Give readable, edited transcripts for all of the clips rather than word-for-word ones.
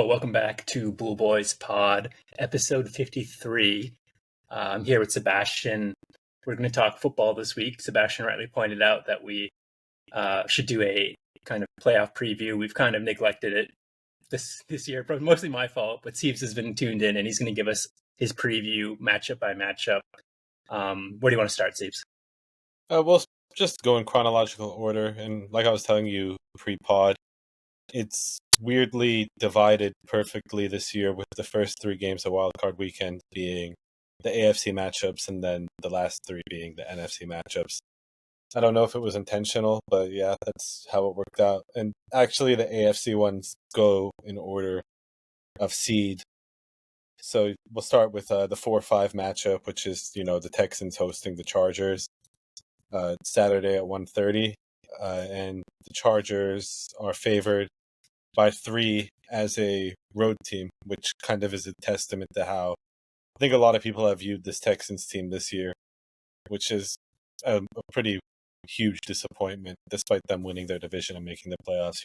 Hello, welcome back to Bool Boys Pod, episode 53. I'm here with Sebastian. We're going to talk football this week. Sebastian rightly pointed out that we should do a kind of playoff preview. We've kind of neglected it this year, mostly my fault, but Seebs has been tuned in and he's going to give us his preview matchup by matchup. Where do you want to start, Seebs? We'll just go in chronological order, and like I was telling you pre-pod, it's weirdly divided perfectly this year with the first three games of wildcard weekend being the AFC matchups and then the last three being the NFC matchups. I don't know if it was intentional, but yeah, that's how it worked out. And actually the AFC ones go in order of seed. So we'll start with the 4-5 matchup, which is, the Texans hosting the Chargers Saturday at 1:30. And the Chargers are favored by 3 as a road team, which kind of is a testament to how I think a lot of people have viewed this Texans team this year, which is a pretty huge disappointment, despite them winning their division and making the playoffs.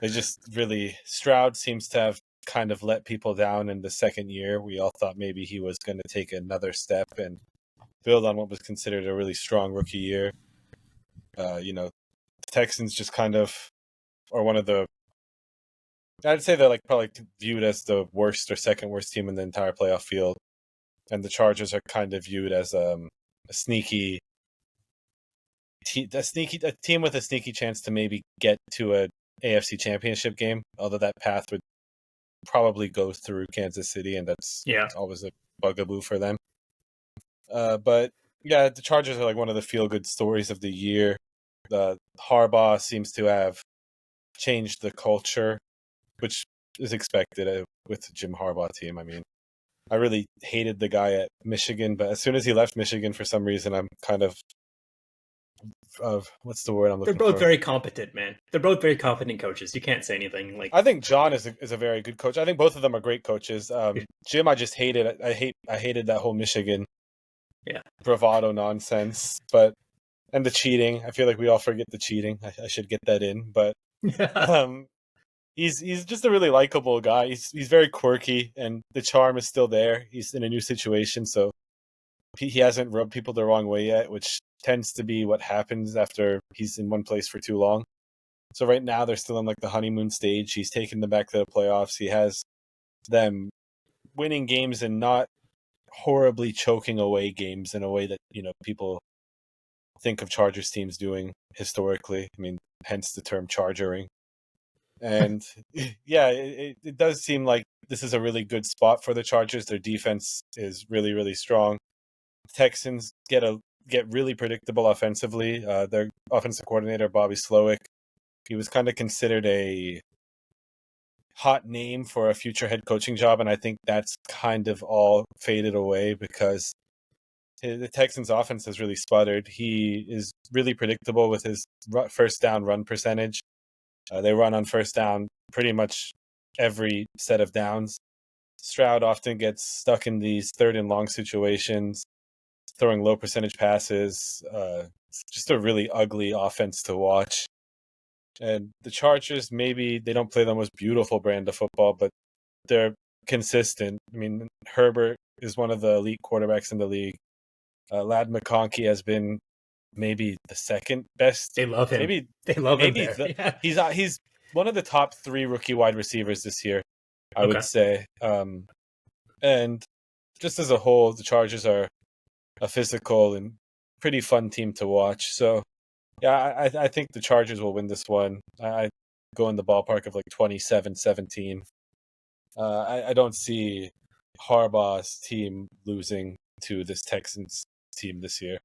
They just really, Stroud seems to have kind of let people down in the second year. We all thought maybe he was going to take another step and build on what was considered a really strong rookie year. The Texans just kind of are one of the, I'd say they're probably viewed as the worst or second worst team in the entire playoff field. And the Chargers are kind of viewed as a team with a sneaky chance to maybe get to a AFC championship game, although that path would probably go through Kansas City, and that's always a bugaboo for them. But yeah, the Chargers are one of the feel-good stories of the year. Harbaugh seems to have changed the culture, which is expected with the Jim Harbaugh team. I mean, I really hated the guy at Michigan, but as soon as he left Michigan, for some reason, I'm kind of what's the word I'm looking for? They're both very competent, man. They're both very competent coaches. You can't say anything. I think John is a very good coach. I think both of them are great coaches. Jim, I just hated. I hated that whole Michigan bravado nonsense, and the cheating. I feel like we all forget the cheating. I should get that in, but he's just a really likable guy. He's very quirky, and the charm is still there. He's in a new situation, so he hasn't rubbed people the wrong way yet, which tends to be what happens after he's in one place for too long. So right now they're still in the honeymoon stage. He's taken them back to the playoffs. He has them winning games and not horribly choking away games in a way that, people think of Chargers teams doing historically. I mean, hence the term chargering. And yeah, it does seem like this is a really good spot for the Chargers. Their defense is really, really strong. Texans get really predictable offensively. Their offensive coordinator, Bobby Slowick, he was kind of considered a hot name for a future head coaching job, and I think that's kind of all faded away because the Texans' offense has really sputtered. He is really predictable with his first down run percentage. They run on first down pretty much every set of downs. Stroud often gets stuck in these third and long situations, throwing low percentage passes. It's just a really ugly offense to watch. And the Chargers, maybe they don't play the most beautiful brand of football, but they're consistent. I mean, Herbert is one of the elite quarterbacks in the league. Ladd McConkey has been maybe the second best. They love him. Maybe they love him. There. He's one of the top 3 rookie wide receivers this year, I would say. And just as a whole, the Chargers are a physical and pretty fun team to watch. So yeah, I think the Chargers will win this one. I go in the ballpark of 27-17. I don't see Harbaugh's team losing to this Texans team this year.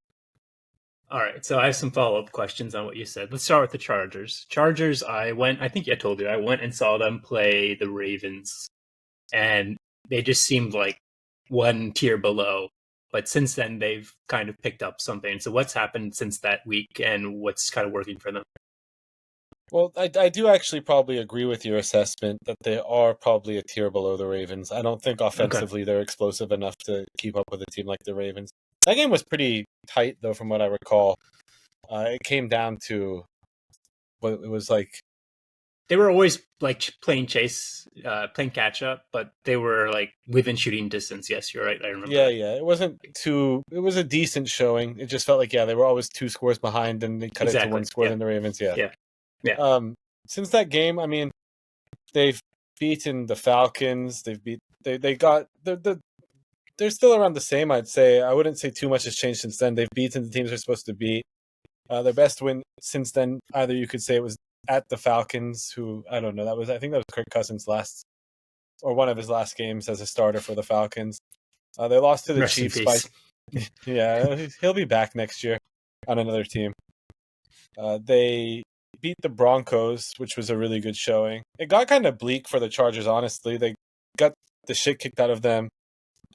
All right, so I have some follow-up questions on what you said. Let's start with the Chargers. Chargers, I think I told you, I went and saw them play the Ravens, and they just seemed like one tier below. But since then, they've kind of picked up something. So what's happened since that week, and what's kind of working for them? Well, I do actually probably agree with your assessment that they are probably a tier below the Ravens. I don't think offensively they're explosive enough to keep up with a team like the Ravens. That game was pretty tight, though, from what I recall. It came down to, it was they were always like playing catch up, but they were like within shooting distance. Yes, you're right. I remember. Yeah, yeah. It wasn't too. It was a decent showing. It just felt like they were always 2 scores behind, and they cut it to 1 score. Then the Ravens, yeah. Since that game, I mean, they've beaten the Falcons. They got they're still around the same. I'd say I wouldn't say too much has changed since then. They've beaten the teams they're supposed to beat. Their best win since then, either you could say it was at the Falcons, who I don't know. I think that was Kirk Cousins' last or one of his last games as a starter for the Falcons. They lost to the Rest in Chiefs peace. yeah, he'll be back next year on another team. They beat the Broncos, which was a really good showing. It got kind of bleak for the Chargers, honestly. They got the shit kicked out of them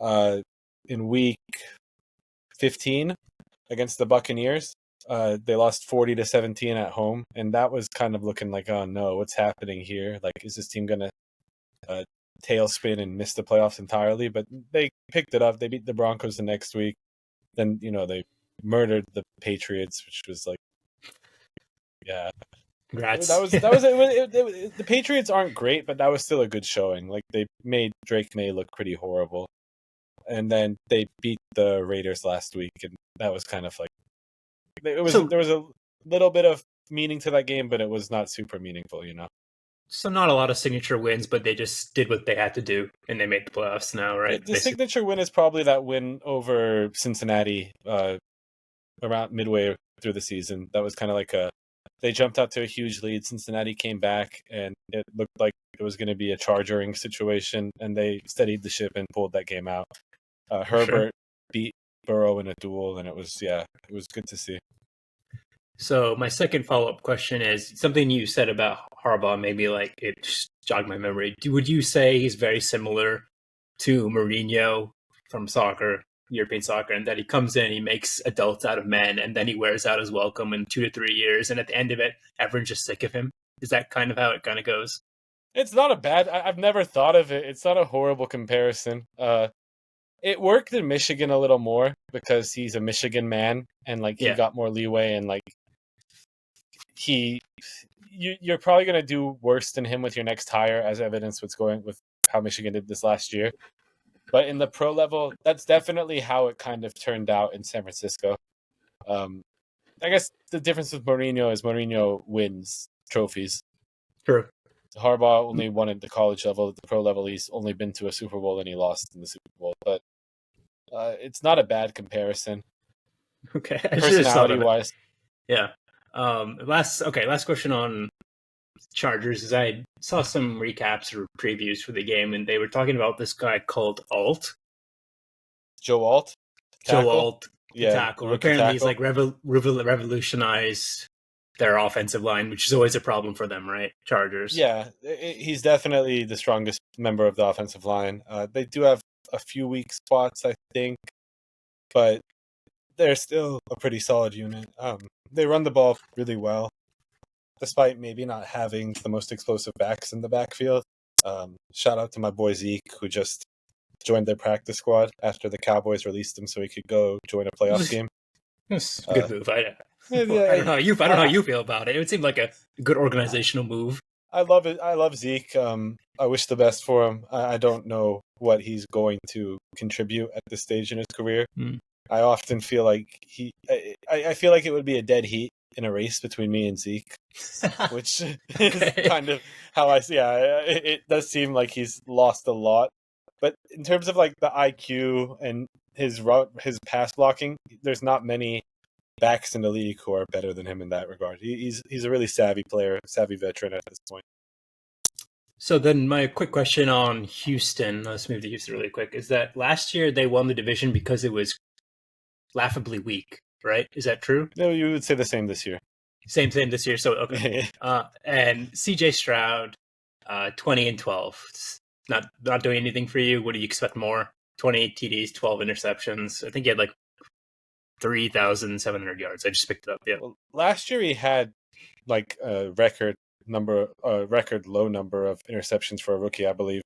in week 15 against the Buccaneers. They lost 40-17 at home, and that was kind of looking like, oh no, what's happening here? Like, is this team gonna tailspin and miss the playoffs entirely? But they picked it up. They beat the Broncos the next week. Then they murdered the Patriots, which was like, yeah, Congrats. that was the Patriots aren't great, but that was still a good showing. Like, they made Drake May look pretty horrible, and then they beat the Raiders last week, and that was kind of like there was a little bit of meaning to that game, but it was not super meaningful, So not a lot of signature wins, but they just did what they had to do, and they made the playoffs now, right? The signature win is probably that win over Cincinnati around midway through the season. That was kind of like they jumped out to a huge lead. Cincinnati came back, and it looked like it was going to be a chargering situation, and they steadied the ship and pulled that game out. Herbert beat Burrow in a duel, and it was good to see. So my second follow-up question is something you said about Harbaugh. Maybe like it just jogged my memory. Would you say he's very similar to Mourinho from European soccer, and that he comes in, he makes adults out of men, and then he wears out his welcome in 2 to 3 years, and at the end of it, everyone's just sick of him? Is that kind of how it kind of goes? It's not a bad. I've never thought of it. It's not a horrible comparison. It worked in Michigan a little more because he's a Michigan man, and like he got more leeway, and like you're probably going to do worse than him with your next hire, as evidenced with how Michigan did this last year. But in the pro level, that's definitely how it kind of turned out in San Francisco. I guess the difference with Mourinho is Mourinho wins trophies. True. Harbaugh only won at the college level. At the pro level, he's only been to a Super Bowl and he lost in the Super Bowl. But it's not a bad comparison. Okay. Personality-wise. Yeah. Last question on Chargers is I saw some recaps or previews for the game, and they were talking about this guy called Alt. Joe Alt? Joe Alt. Yeah. Tackle. Apparently he's like revolutionized their offensive line, which is always a problem for them, right? Chargers. Yeah. He's definitely the strongest member of the offensive line. They do have a few weak spots, I think, but they're still a pretty solid unit. They run the ball really well, despite maybe not having the most explosive backs in the backfield. Shout out to my boy Zeke, who just joined their practice squad after the Cowboys released him so he could go join a playoff game. It's a good move. I don't know how you feel about it. It would seem like a good organizational move. I love it. I love Zeke. I wish the best for him. I don't know what he's going to contribute at this stage in his career. I often feel like I feel like it would be a dead heat in a race between me and Zeke, which is kind of how I see. Yeah, it does seem like he's lost a lot. But in terms of like the IQ and his pass blocking, there's not many backs in the league who are better than him in that regard. He's a really savvy player, savvy veteran at this point. So then my quick question on Houston, let's move to Houston really quick, is that last year they won the division because it was laughably weak, right? Is that true? No, you would say the same this year. Same this year. So okay. And CJ Stroud, 20-12. Not doing anything for you. What do you expect more? 28 TDs, 12 interceptions. I think he had like 3,700 yards. I just picked it up. Yeah. Well, last year he had like a record low number of interceptions for a rookie, I believe.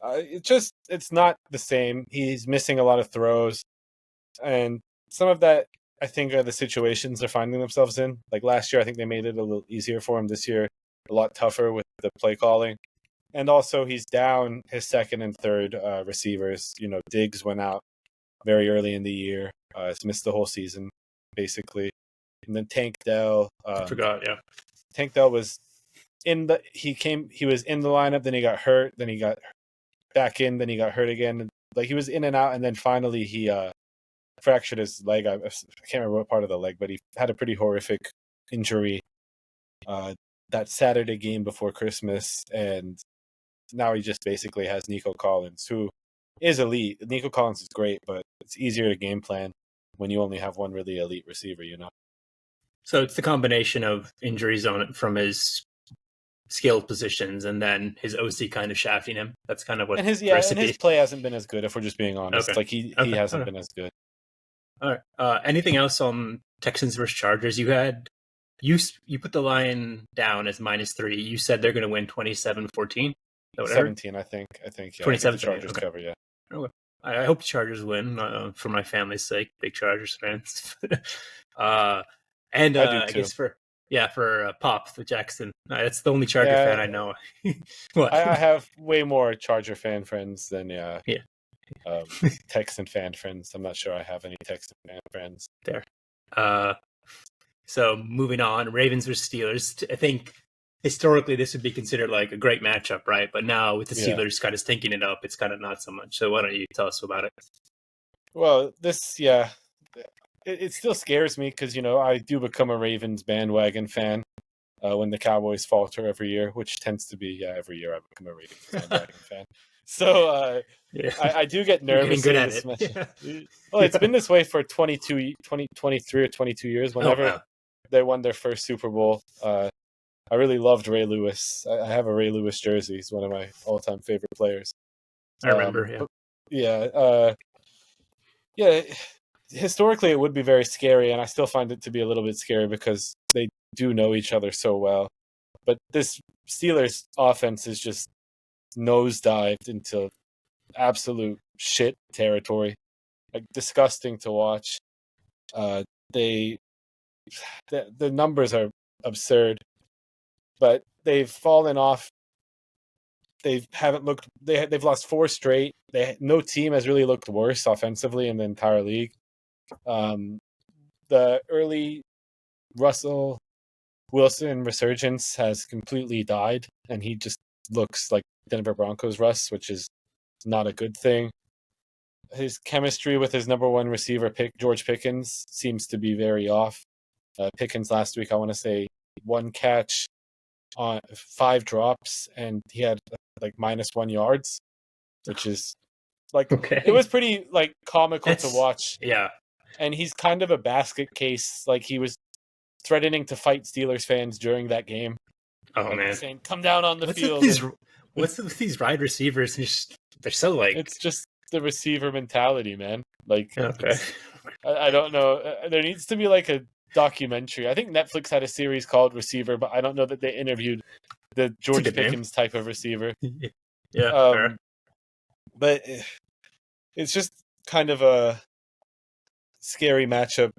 It's not the same. He's missing a lot of throws. And some of that, I think, are the situations they're finding themselves in. Like last year, I think they made it a little easier for him. This year, a lot tougher with the play calling. And also he's down his second and third receivers. Diggs went out very early in the year. He's missed the whole season, basically. And then Tank Dell. I forgot, yeah. Tank Dell was he was in the lineup, then he got hurt, then he got back in, then he got hurt again. Like, he was in and out, and then finally he fractured his leg. I can't remember what part of the leg, but he had a pretty horrific injury that Saturday game before Christmas, and now he just basically has Nico Collins, who is elite. Nico Collins is great, but it's easier to game plan when you only have one really elite receiver, So it's the combination of injuries on it from his skilled positions and then his OC kind of shafting him. That's kind of what and his play hasn't been as good, if we're just being honest. Okay. Like, he hasn't been as good. All right. Anything else on Texans versus Chargers? You put the line down as -3. You said they're going to win 27-14. 17, I think. Yeah, 27. Chargers okay. cover, yeah. Okay. I hope the Chargers win for my family's sake. Big Chargers fans. And I do too. I guess for Pop with Jackson. That's the only Charger fan I know. What? I have way more Charger fan friends than Texan fan friends. I'm not sure I have any Texan fan friends. There. So moving on, Ravens versus Steelers. I think historically this would be considered like a great matchup, right? But now with the Steelers kind of stinking it up, it's kind of not so much. So why don't you tell us about it? Well, it still scares me because, I do become a Ravens bandwagon fan when the Cowboys falter every year, which tends to be every year I become a Ravens bandwagon fan. So I do get nervous. You're getting good at it. Yeah. Well, it's been this way for 23 or 22 years. Whenever they won their first Super Bowl, I really loved Ray Lewis. I have a Ray Lewis jersey. He's one of my all-time favorite players. I remember, Historically, it would be very scary, and I still find it to be a little bit scary because they do know each other so well. But this Steelers offense is just nosedived into absolute shit territory, like disgusting to watch. The numbers are absurd, but they've fallen off. They've lost 4 straight. No team has really looked worse offensively in the entire league. The early Russell Wilson resurgence has completely died, and he just looks like Denver Broncos Russ, which is not a good thing. His chemistry with his number one receiver, George Pickens, seems to be very off. Pickens last week, I want to say 1 catch on 5 drops, and he had like -1 yards, which is like, it was pretty like comical to watch. Yeah. And he's kind of a basket case. Like, he was threatening to fight Steelers fans during that game. Oh, man. Saying, come down on the field. What's with these wide receivers? They're so like... It's just the receiver mentality, man. Like, okay. I don't know. There needs to be like a documentary. I think Netflix had a series called Receiver, but I don't know that they interviewed the George Pickens type of receiver. Yeah. But it's just kind of a scary matchup,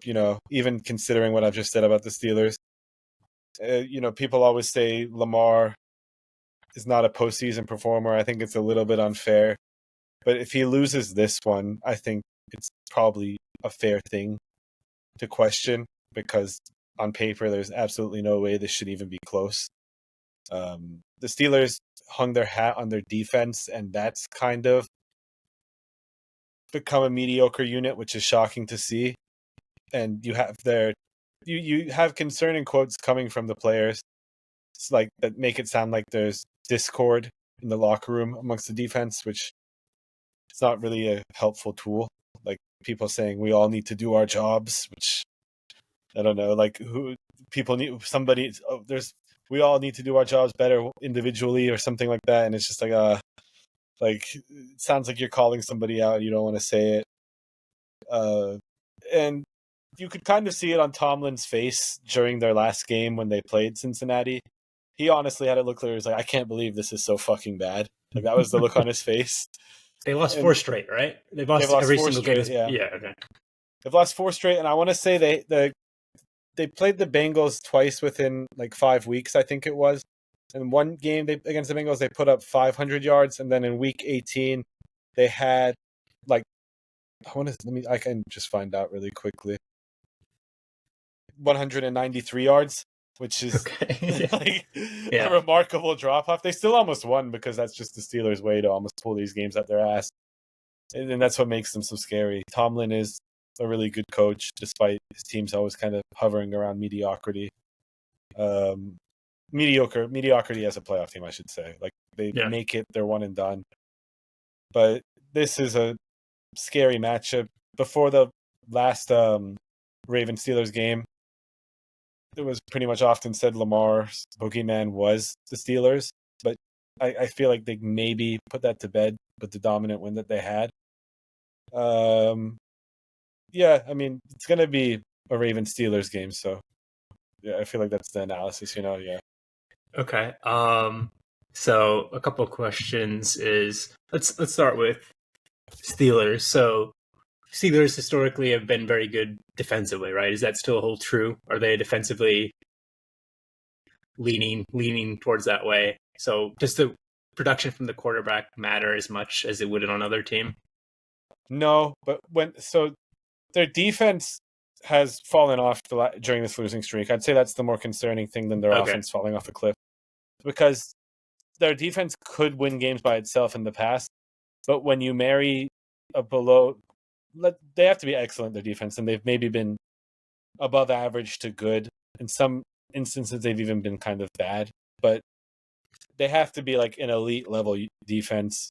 even considering what I've just said about the Steelers. People always say Lamar is not a postseason performer. I think it's a little bit unfair. But if he loses this one, I think it's probably a fair thing to question, because on paper, there's absolutely no way this should even be close. The Steelers hung their hat on their defense, and that's kind of become a mediocre unit, which is shocking to see. And you have you have concerning quotes coming from the players. It's like that make it sound like there's discord in the locker room amongst the defense, which it's not really a helpful tool. Like, people saying we all need to do our jobs, which I don't know. Like, we all need to do our jobs better individually or something like that. And it's just like it sounds like you're calling somebody out. You don't want to say it. And you could kind of see it on Tomlin's face during their last game when they played Cincinnati. He honestly had a look where he was like, I can't believe this is so fucking bad. Like, that was the look on his face. They lost 4 straight, right? They've lost every single game. Yeah, okay. They've lost 4 straight, and I want to say they played the Bengals twice within like 5 weeks, I think it was. In one game against the Bengals, they put up 500 yards, and then in Week 18, they had like I can just find out really quickly. 193 yards, which is Okay. a remarkable drop off. They still almost won because that's just the Steelers' way to almost pull these games out their ass, and that's what makes them so scary. Tomlin is a really good coach, despite his team's always kind of hovering around mediocrity. Mediocrity as a playoff team, I should say. Like they make it, they're one and done. But this is a scary matchup. Before the last Ravens Steelers game, it was pretty much often said Lamar's boogeyman was the Steelers, but I feel like they maybe put that to bed with the dominant win that they had. Yeah, I mean, it's going to be a Ravens Steelers game, so yeah, I feel like that's the analysis, yeah. Okay. So a couple of questions is let's start with Steelers. So Steelers historically have been very good defensively, right? Is that still hold true? Are they defensively leaning towards that way? So does the production from the quarterback matter as much as it would on another team? No, but their defense has fallen off during this losing streak. I'd say that's the more concerning thing than their offense falling off a cliff, because their defense could win games by itself in the past, but when you marry they have to be excellent, their defense, and they've maybe been above average to good. In some instances, they've even been kind of bad, but they have to be like an elite level defense,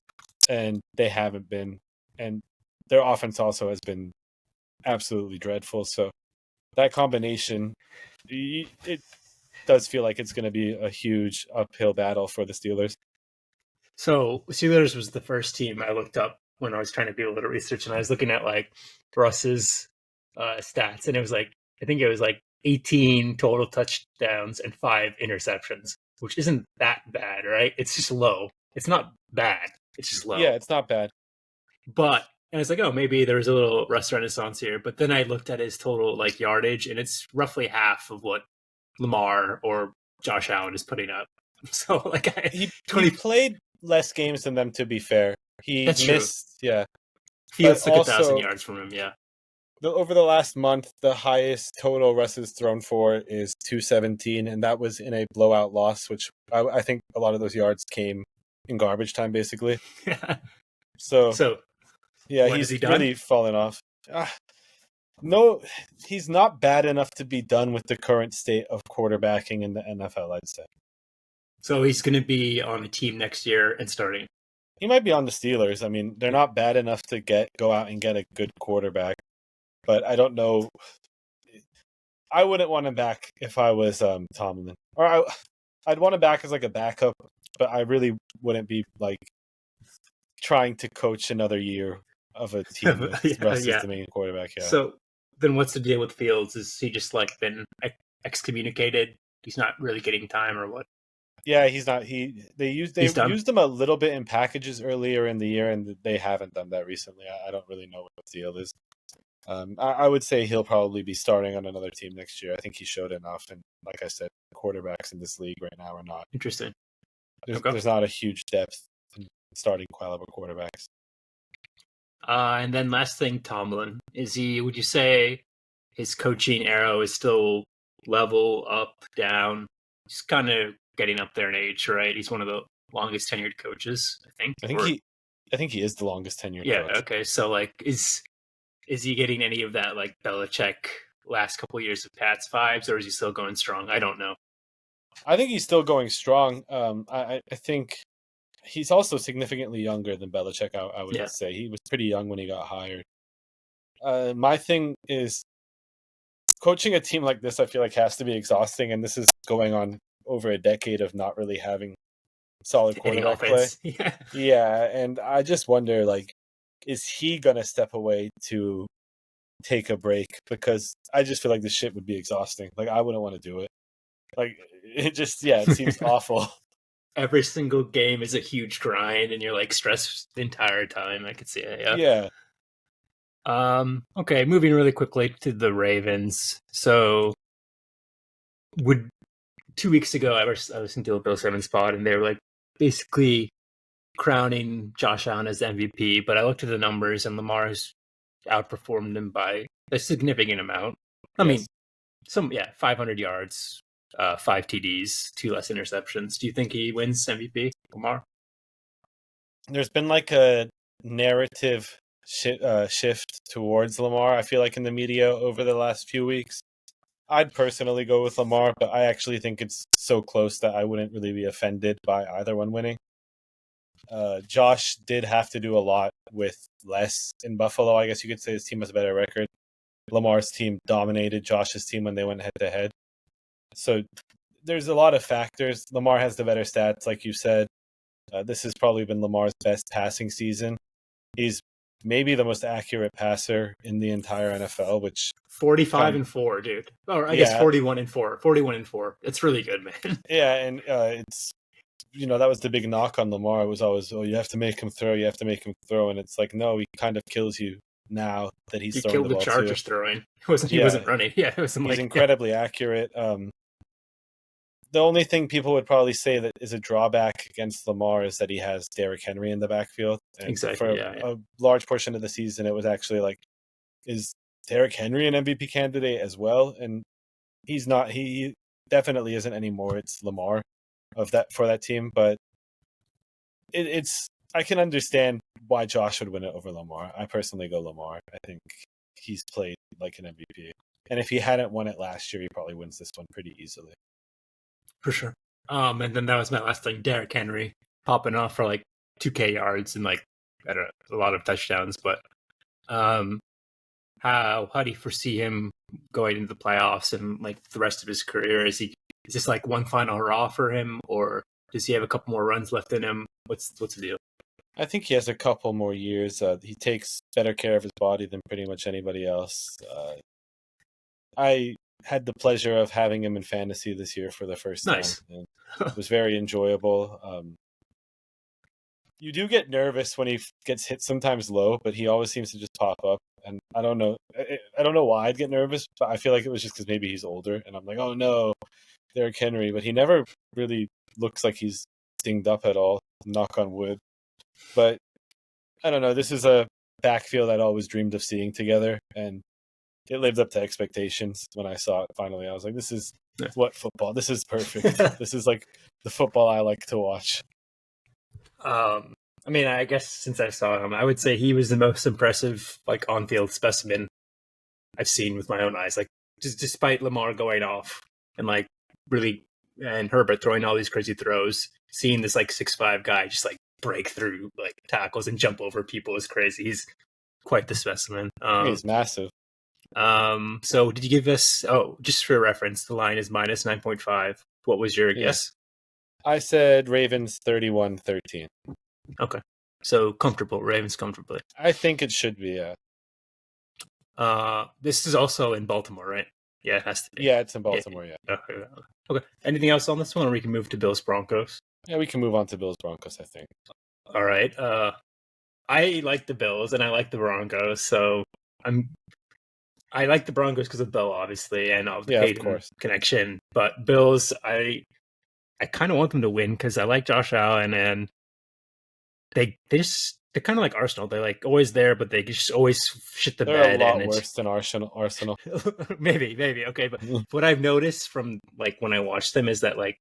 and they haven't been. And their offense also has been absolutely dreadful. So that combination, it does feel like it's going to be a huge uphill battle for the Steelers. So Steelers was the first team I looked up when I was trying to do a little research, and I was looking at like Russ's stats, and I think it was 18 total touchdowns and 5 interceptions, which isn't that bad, right? It's just low. It's not bad. It's just low. Yeah, it's not bad. But and it's like, oh, maybe there's a little Russ renaissance here. But then I looked at his total yardage, and it's roughly half of what Lamar or Josh Allen is putting up. So he played less games than them, to be fair. He That's missed, true. yeah. Fields took 1,000 yards from him, yeah. Over the last month, the highest total Russ has thrown for is 217, and that was in a blowout loss, which I think a lot of those yards came in garbage time, basically. So yeah, he's really fallen off. No, he's not bad enough to be done with the current state of quarterbacking in the NFL, I'd say. So he's going to be on a team next year and starting. He might be on the Steelers. I mean, they're not bad enough to go out and get a good quarterback, but I don't know. I wouldn't want him back if I was Tomlin, or I'd want him back as like a backup, but I really wouldn't be like trying to coach another year of a team with Russ as the main quarterback. Yeah. So then what's the deal with Fields? Is he just been excommunicated? He's not really getting time, or what? Yeah, he's not. They used him a little bit in packages earlier in the year, and they haven't done that recently. I don't really know what the deal is. I would say he'll probably be starting on another team next year. I think he showed enough, and like I said, quarterbacks in this league right now are not interesting. There's not a huge depth in starting caliber quarterbacks. And then last thing, Tomlin, would you say his coaching arrow is still level, up, down? He's kind of getting up there in age, right? He's one of the longest tenured coaches, I think. I think he is the longest tenured coach. Yeah, okay. So is he getting any of that Belichick last couple of years of Pat's vibes, or is he still going strong? I don't know. I think he's still going strong. I think he's also significantly younger than Belichick, I would say. He was pretty young when he got hired. My thing is, coaching a team like this, I feel like, has to be exhausting, and this is going on over a decade of not really having solid quarterback play. Yeah, and I just wonder, is he going to step away to take a break? Because I just feel like this shit would be exhausting. I wouldn't want to do it. It seems awful. Every single game is a huge grind, and you're stressed the entire time. I could see it. Yeah. Okay, moving really quickly to the Ravens. So, 2 weeks ago, I was listening to a Bill Simmons pod, and they were like basically crowning Josh Allen as MVP. But I looked at the numbers, and Lamar has outperformed him by a significant amount. I mean, 500 yards, 5 TDs, 2 less interceptions. Do you think he wins MVP, Lamar? There's been like a narrative shift towards Lamar, I feel like, in the media over the last few weeks. I'd personally go with Lamar, but I actually think it's so close that I wouldn't really be offended by either one winning. Josh did have to do a lot with less in Buffalo. I guess you could say his team has a better record. Lamar's team dominated Josh's team when they went head-to-head. So there's a lot of factors. Lamar has the better stats, like you said. This has probably been Lamar's best passing season. He's maybe the most accurate passer in the entire NFL, which 45-4, dude. Or I guess 41-4. 41-4. It's really good, man. Yeah, and it's that was the big knock on Lamar. It was always, you have to make him throw, and it's like, no, he kind of kills you now that he's throwing the ball. He killed the Chargers throwing. He wasn't running. Yeah, it was he's incredibly accurate. The only thing people would probably say that is a drawback against Lamar is that he has Derrick Henry in the backfield. And exactly. For a large portion of the season, it was actually like, is Derrick Henry an MVP candidate as well? And he's not. He definitely isn't anymore. It's Lamar for that team. But it's I can understand why Josh would win it over Lamar. I personally go Lamar. I think he's played like an MVP. And if he hadn't won it last year, he probably wins this one pretty easily. For sure. And then that was my last thing. Derrick Henry popping off for like 2K yards and like, I don't know, a lot of touchdowns. But how do you foresee him going into the playoffs and like the rest of his career? Is this like one final hurrah for him, or does he have a couple more runs left in him? What's the deal? I think he has a couple more years. He takes better care of his body than pretty much anybody else. I had the pleasure of having him in fantasy this year for the first time. And it was very enjoyable. You do get nervous when he gets hit sometimes low, but he always seems to just pop up. And I don't know why I'd get nervous, but I feel like it was just because maybe he's older. And I'm like, oh no, Derrick Henry. But he never really looks like he's dinged up at all, knock on wood. But I don't know. This is a backfield I'd always dreamed of seeing together. And it lived up to expectations when I saw it finally. I was like, this is what football. This is perfect. This is like the football I like to watch. I mean, I guess since I saw him, I would say he was the most impressive, like, on-field specimen I've seen with my own eyes. Like, just despite Lamar going off and like really, and Herbert throwing all these crazy throws, seeing this like 6'5" guy just like break through like tackles and jump over people is crazy. He's quite the specimen. He's massive. So did you give us, just for reference, the line is minus 9.5. What was your guess? I said Ravens 31-13. Okay. So comfortable, Ravens comfortably. I think it should be, yeah. This is also in Baltimore, right? Yeah, it has to be. Yeah, it's in Baltimore, yeah. Okay. Anything else on this one, or we can move to Bills Broncos? Yeah, we can move on to Bills Broncos, I think. All right. I like the Bills and I like the Broncos, so I like the Broncos because of Bill, obviously, and of the Peyton connection. But Bills, I kind of want them to win because I like Josh Allen, and they're kind of like Arsenal. They're like always there, but they just always shit the bed. They're a lot worse than Arsenal. maybe. Okay, but what I've noticed from like when I watch them is that like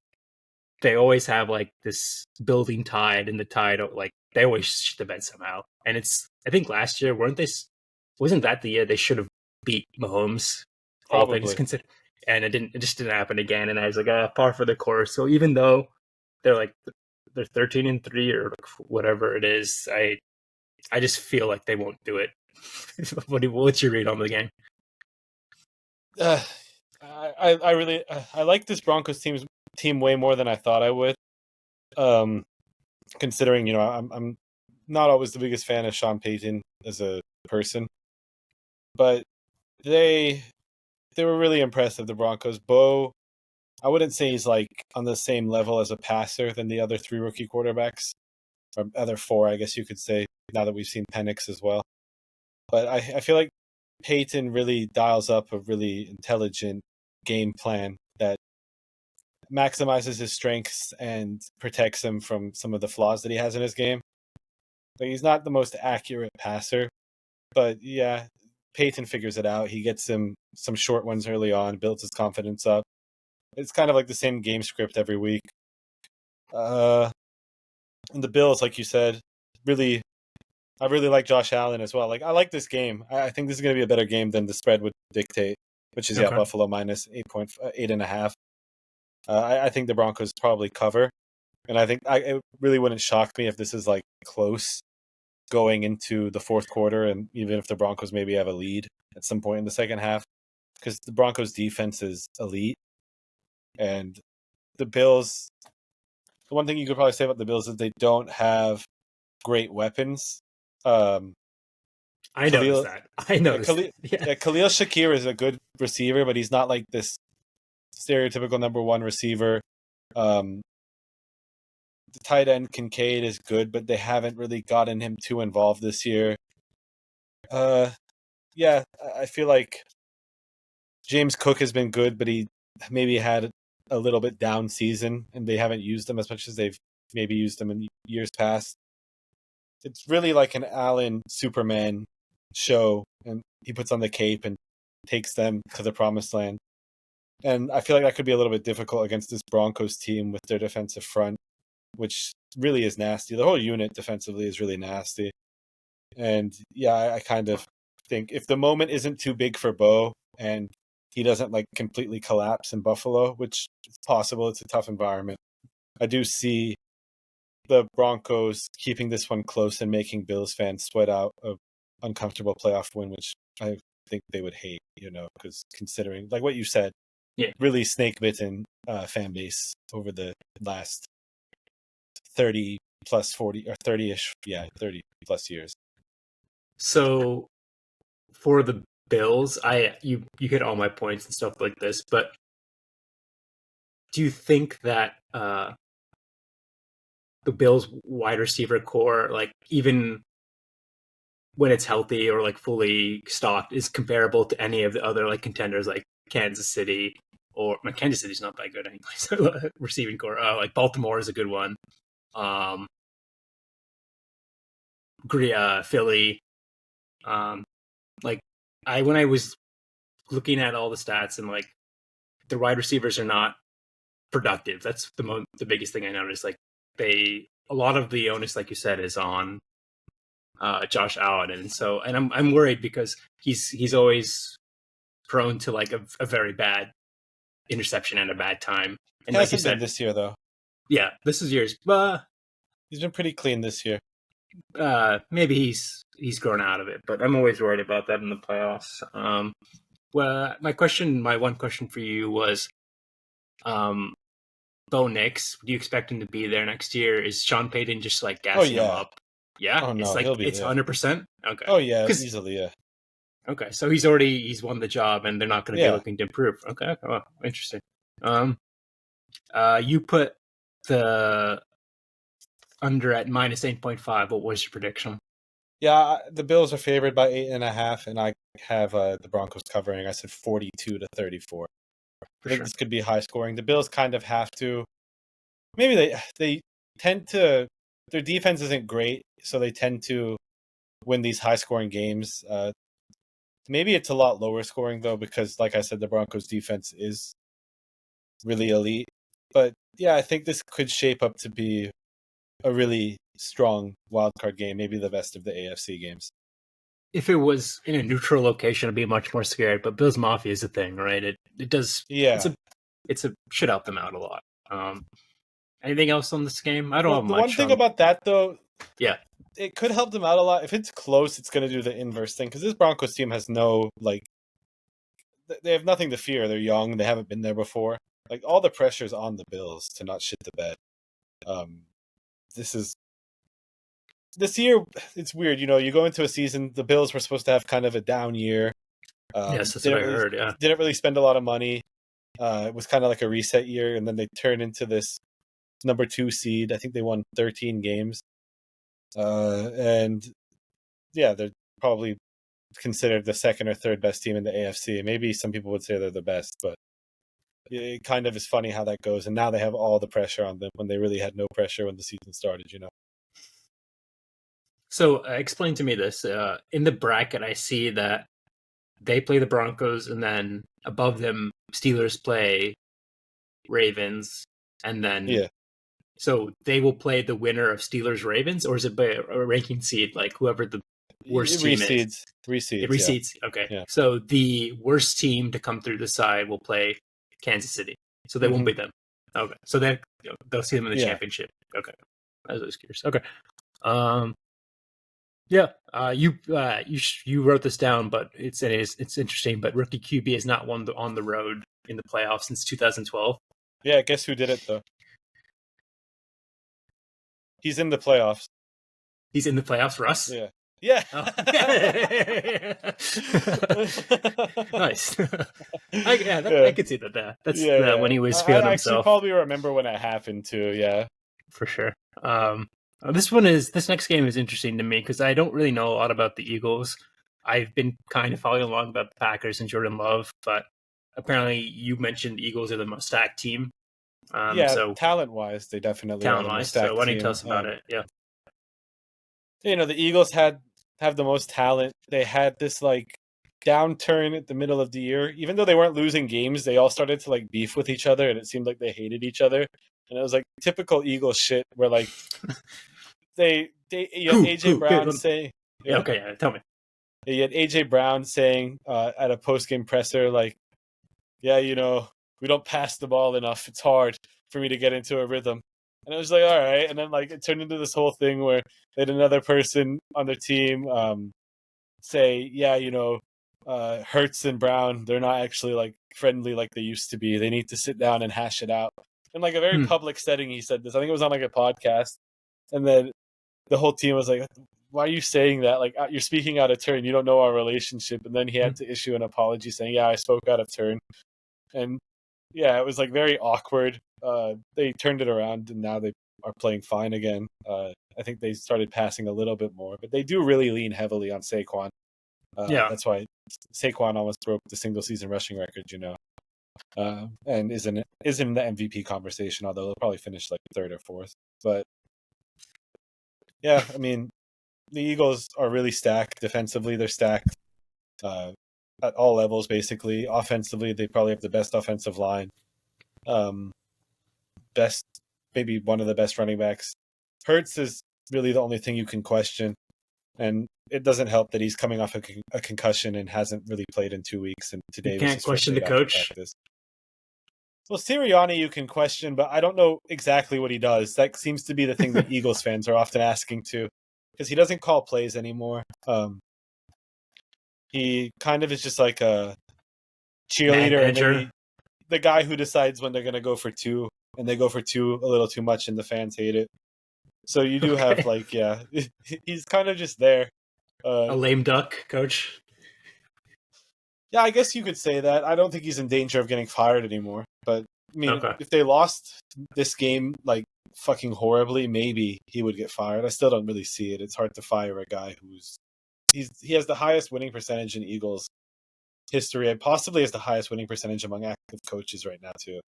they always have like this building tide, and the tide like they always shit the bed somehow. And I think last year wasn't that the year they should have beat Mahomes? All things considered, and it just didn't happen again. And I was like, par for the course. So even though they're 13-3 or whatever it is, I just feel like they won't do it. What's your read on the game? I really like this Broncos team way more than I thought I would. Considering I'm not always the biggest fan of Sean Payton as a person, but they were really impressive. The Broncos. Bo, I wouldn't say he's like on the same level as a passer than the other 3 rookie quarterbacks, or other 4, I guess you could say, now that we've seen Penix as well. But I feel like Peyton really dials up a really intelligent game plan that maximizes his strengths and protects him from some of the flaws that he has in his game. Like, he's not the most accurate passer, but yeah, Peyton figures it out. He gets him some short ones early on, builds his confidence up. It's kind of like the same game script every week. And the Bills, like you said, I really like Josh Allen as well. Like, I like this game. I think this is going to be a better game than the spread would dictate, which is Okay. Buffalo minus 8.5. I think the Broncos probably cover, and I think it really wouldn't shock me if this is like close going into the fourth quarter, and even if the Broncos maybe have a lead at some point in the second half, because the Broncos defense is elite, and the Bills. The one thing you could probably say about the Bills is they don't have great weapons. I noticed that. I noticed it. Yeah. Khalil Shakir is a good receiver, but he's not like this stereotypical number one receiver. The tight end Kincaid is good, but they haven't really gotten him too involved this year. Yeah, I feel like James Cook has been good, but he maybe had a little bit down season, and they haven't used him as much as they've maybe used him in years past. It's really like an Allen Superman show, and he puts on the cape and takes them to the promised land. And I feel like that could be a little bit difficult against this Broncos team with their defensive front, which really is nasty. The whole unit defensively is really nasty. And yeah, I kind of think if the moment isn't too big for Bo and he doesn't like completely collapse in Buffalo, which is possible, it's a tough environment. I do see the Broncos keeping this one close and making Bills fans sweat out an uncomfortable playoff win, which I think they would hate, because considering, like what you said, really snake-bitten fan base over the last 30 plus 40 or 30-ish, 30 plus years. So for the Bills, you hit all my points and stuff like this, but do you think that the Bills wide receiver core, like even when it's healthy or like fully stocked, is comparable to any of the other like contenders like Kansas City, or Kansas City's not that good anyway. So receiving core, like Baltimore is a good one. Philly. Like when I was looking at all the stats and like the wide receivers are not productive. That's the biggest thing I noticed. Like a lot of the onus, like you said, is on Josh Allen, and I'm worried because he's always prone to like a very bad interception at a bad time. And like you said, this year though. Yeah, this is yours. He's been pretty clean this year. Maybe he's grown out of it, but I'm always worried about that in the playoffs. Well, my one question for you was, Bo Nix, do you expect him to be there next year? Is Sean Payton just like gassing him up? Yeah, oh, no, it's like he'll be it's 100%. Okay. Oh yeah, easily. Yeah. Okay, so he's won the job, and they're not going to be looking to improve. Okay, well, interesting. You put the under at minus 8.5. What was your prediction? Yeah, the Bills are favored by 8.5, and I have the Broncos covering. I said 42-34. I think this could be high scoring. The Bills kind of have to. Maybe they tend to. Their defense isn't great, so they tend to win these high scoring games. Maybe it's a lot lower scoring though, because like I said, the Broncos defense is really elite. But yeah, I think this could shape up to be a really strong wildcard game, maybe the best of the AFC games. If it was in a neutral location, I'd be much more scared. But Bills Mafia is a thing, right? It does. Yeah, it's a should help them out a lot. Anything else on this game? I don't have much. The one thing about that though, yeah, it could help them out a lot. If it's close, it's going to do the inverse thing, because this Broncos team has no they have nothing to fear. They're young. They haven't been there before. Like, all the pressure's on the Bills to not shit the bed. This year, it's weird. You go into a season, the Bills were supposed to have kind of a down year. yes, that's what I heard. Yeah, didn't really spend a lot of money. It was kind of like a reset year, and then they turned into this number 2 seed. I think they won 13 games. And yeah, they're probably considered the second or third best team in the AFC. Maybe some people would say they're the best, but it kind of is funny how that goes. And now they have all the pressure on them when they really had no pressure when the season started, you know? So explain to me this. In the bracket, I see that they play the Broncos, and then above them, Steelers play Ravens, and then Yeah. so they will play the winner of Steelers Ravens, or is it by a ranking seed, like whoever the worst team is? Reseeds. It reseeds. Yeah. Okay. Yeah. So the worst team to come through the side will play Kansas City. So they won't beat them. Okay. So they'll see them in the championship. Okay. I was curious. Okay. Yeah. You wrote this down, but it's interesting. But rookie QB has not won on the road in the playoffs since 2012. Yeah. Guess who did it though? He's in the playoffs. He's in the playoffs for us? Yeah. Yeah. Oh. Nice. I could see that. That's when he was feeling himself. I probably remember when it happened too. Yeah, for sure. This next game is interesting to me because I don't really know a lot about the Eagles. I've been kind of following along about the Packers and Jordan Love, but apparently you mentioned the Eagles are the most stacked team. So talent-wise, they definitely are the most stacked so why don't you tell us about it? Yeah. You know, the Eagles have the most talent. They had this like downturn at the middle of the year. Even though they weren't losing games, they all started to like beef with each other, and it seemed like they hated each other. And it was like typical Eagles shit, where like you had AJ Brown saying, tell me. You had AJ Brown saying at a post-game presser, like, yeah, you know, we don't pass the ball enough. It's hard for me to get into a rhythm. And it was like, all right. And then like it turned into this whole thing where they had another person on their team say, yeah, you know, Hurts and Brown, they're not actually like friendly like they used to be. They need to sit down and hash it out. In like a very public setting, he said this. I think it was on like a podcast. And then the whole team was like, why are you saying that? Like, you're speaking out of turn. You don't know our relationship. And then he had to issue an apology saying, yeah, I spoke out of turn. And yeah, it was like very awkward. They turned it around and now they are playing fine again. I think they started passing a little bit more, but they do really lean heavily on Saquon. That's why Saquon almost broke the single season rushing record, you know, and is in the MVP conversation, although they'll probably finish like third or fourth. But yeah, I mean, the Eagles are really stacked. Defensively, they're stacked at all levels, basically. Offensively, they probably have the best offensive line. Maybe one of the best running backs. Hurts is really the only thing you can question. And it doesn't help that he's coming off a concussion and hasn't really played in 2 weeks. And today you can't question the coach. Well, Sirianni you can question, but I don't know exactly what he does. That seems to be the thing that Eagles fans are often asking too, because he doesn't call plays anymore. He kind of is just like a cheerleader, and maybe the guy who decides when they're going to go for two, and they go for two a little too much, and the fans hate it. So you do have like, yeah, he's kind of just there. A lame duck coach. Yeah, I guess you could say that. I don't think he's in danger of getting fired anymore. But I mean, if they lost this game like fucking horribly, maybe he would get fired. I still don't really see it. It's hard to fire a guy he has the highest winning percentage in Eagles history, and possibly has the highest winning percentage among active coaches right now too.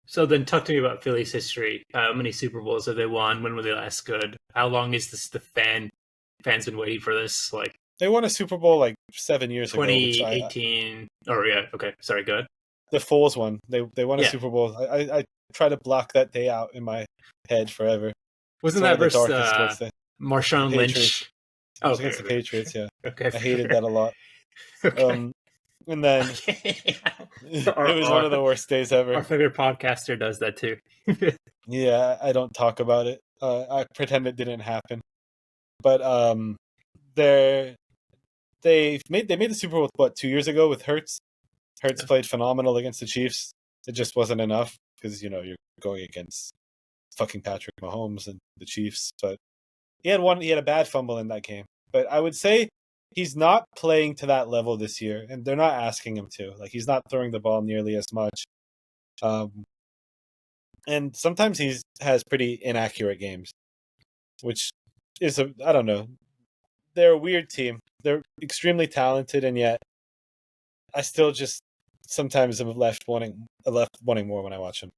So then talk to me about Philly's history. How many Super Bowls have they won? When were they last good? How long is the fans been waiting for this? Like, they won a Super Bowl like 7 years ago. 2018. Oh yeah, okay. Sorry, go ahead. The Foles one. They won a Super Bowl. I try to block that day out in my head forever. Wasn't that versus Marshawn Lynch? It was against the Patriots, yeah. Okay. I hated that a lot. Okay. And then it was one of the worst days ever. Our favorite podcaster does that too. Yeah, I don't talk about it. I pretend it didn't happen. But they made the Super Bowl 2 years ago with Hurts. Hurts played phenomenal against the Chiefs. It just wasn't enough because you're going against fucking Patrick Mahomes and the Chiefs. But he had a bad fumble in that game. But I would say he's not playing to that level this year, and they're not asking him to. Like, he's not throwing the ball nearly as much. And sometimes he has pretty inaccurate games, which is I don't know. They're a weird team. They're extremely talented, and yet I still just sometimes I'm left wanting more when I watch him.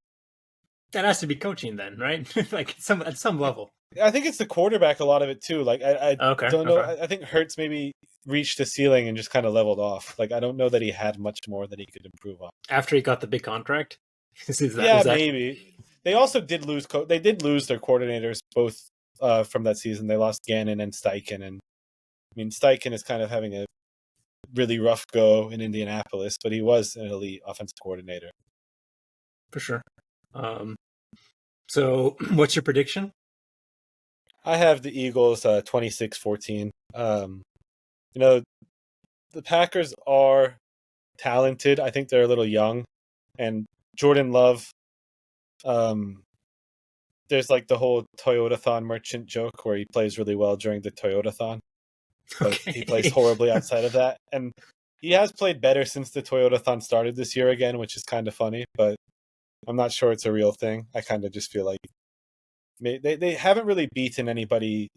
That has to be coaching then, right? Like at some level. I think it's the quarterback, a lot of it too. Like I don't know. Okay. I think Hurts maybe reached the ceiling and just kind of leveled off. Like I don't know that he had much more that he could improve on. After he got the big contract? Is Yeah, that... maybe. They also did lose. They did lose their coordinators both from that season. They lost Gannon and Steichen, and I mean Steichen is kind of having a really rough go in Indianapolis, but he was an elite offensive coordinator. For sure. So what's your prediction? I have the Eagles 26-14. You know, the Packers are talented. I think they're a little young. And Jordan Love, there's like the whole Toyota-thon merchant joke where he plays really well during the Toyota-thon, but he plays horribly outside of that. And he has played better since the Toyota-thon started this year again, which is kind of funny, but I'm not sure it's a real thing. I kind of just feel like they haven't really beaten anybody.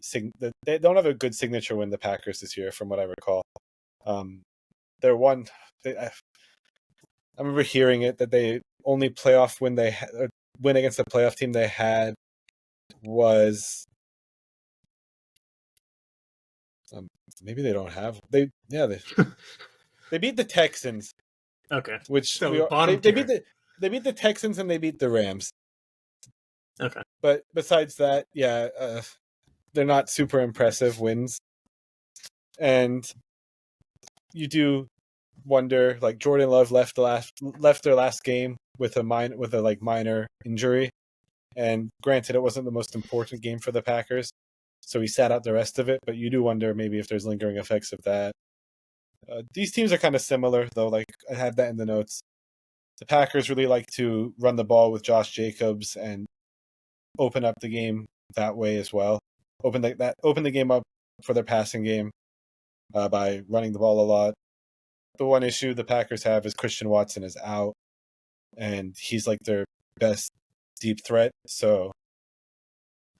They don't have a good signature win, the Packers, this year, from what I recall. They're one. I remember hearing it that they only playoff win win against the playoff team they had was maybe they don't have they beat the Texans. Okay, Which so they beat the Texans and they beat the Rams. Okay, but besides that, they're not super impressive wins, and you do wonder, like Jordan Love left their last game with a minor injury, and granted it wasn't the most important game for the Packers, so he sat out the rest of it, but you do wonder maybe if there's lingering effects of that. These teams are kind of similar, though. Like I had that in the notes. The Packers really like to run the ball with Josh Jacobs and open up the game that way as well. Open the game up for their passing game by running the ball a lot. The one issue the Packers have is Christian Watson is out, and he's like their best deep threat, so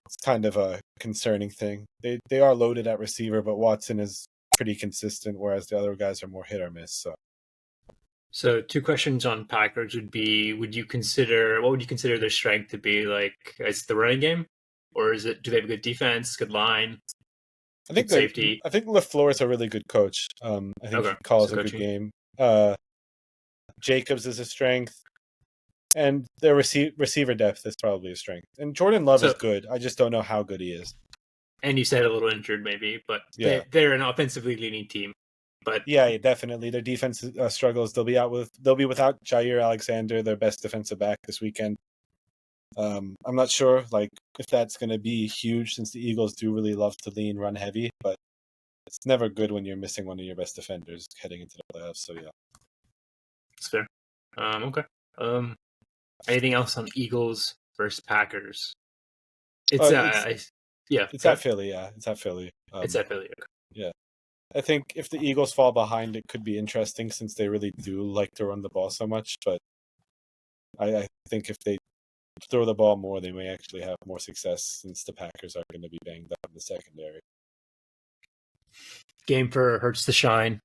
it's kind of a concerning thing. They are loaded at receiver, but Watson is pretty consistent, whereas the other guys are more hit or miss. So two questions on Packers would be: what would you consider their strength to be? Like, is it the running game, or do they have a good defense, good line, good safety? I think LaFleur is a really good coach. I think he calls a good game. Jacobs is a strength, and their receiver depth is probably a strength. And Jordan Love is good. I just don't know how good he is. And you said a little injured, maybe, but they're an offensively leaning team. But yeah, definitely. Their defense struggles. They'll be without Jair Alexander, their best defensive back, this weekend. I'm not sure if that's going to be huge, since the Eagles do really love to run heavy, but it's never good when you're missing one of your best defenders heading into the playoffs. So yeah, it's fair. Okay. Anything else on Eagles versus Packers? It's at Philly. Yeah, it's at Philly. It's at Philly. Okay. Yeah. I think if the Eagles fall behind, it could be interesting, since they really do like to run the ball so much. But I think if they throw the ball more, they may actually have more success, since the Packers are going to be banged up in the secondary. Game for Hurts to shine.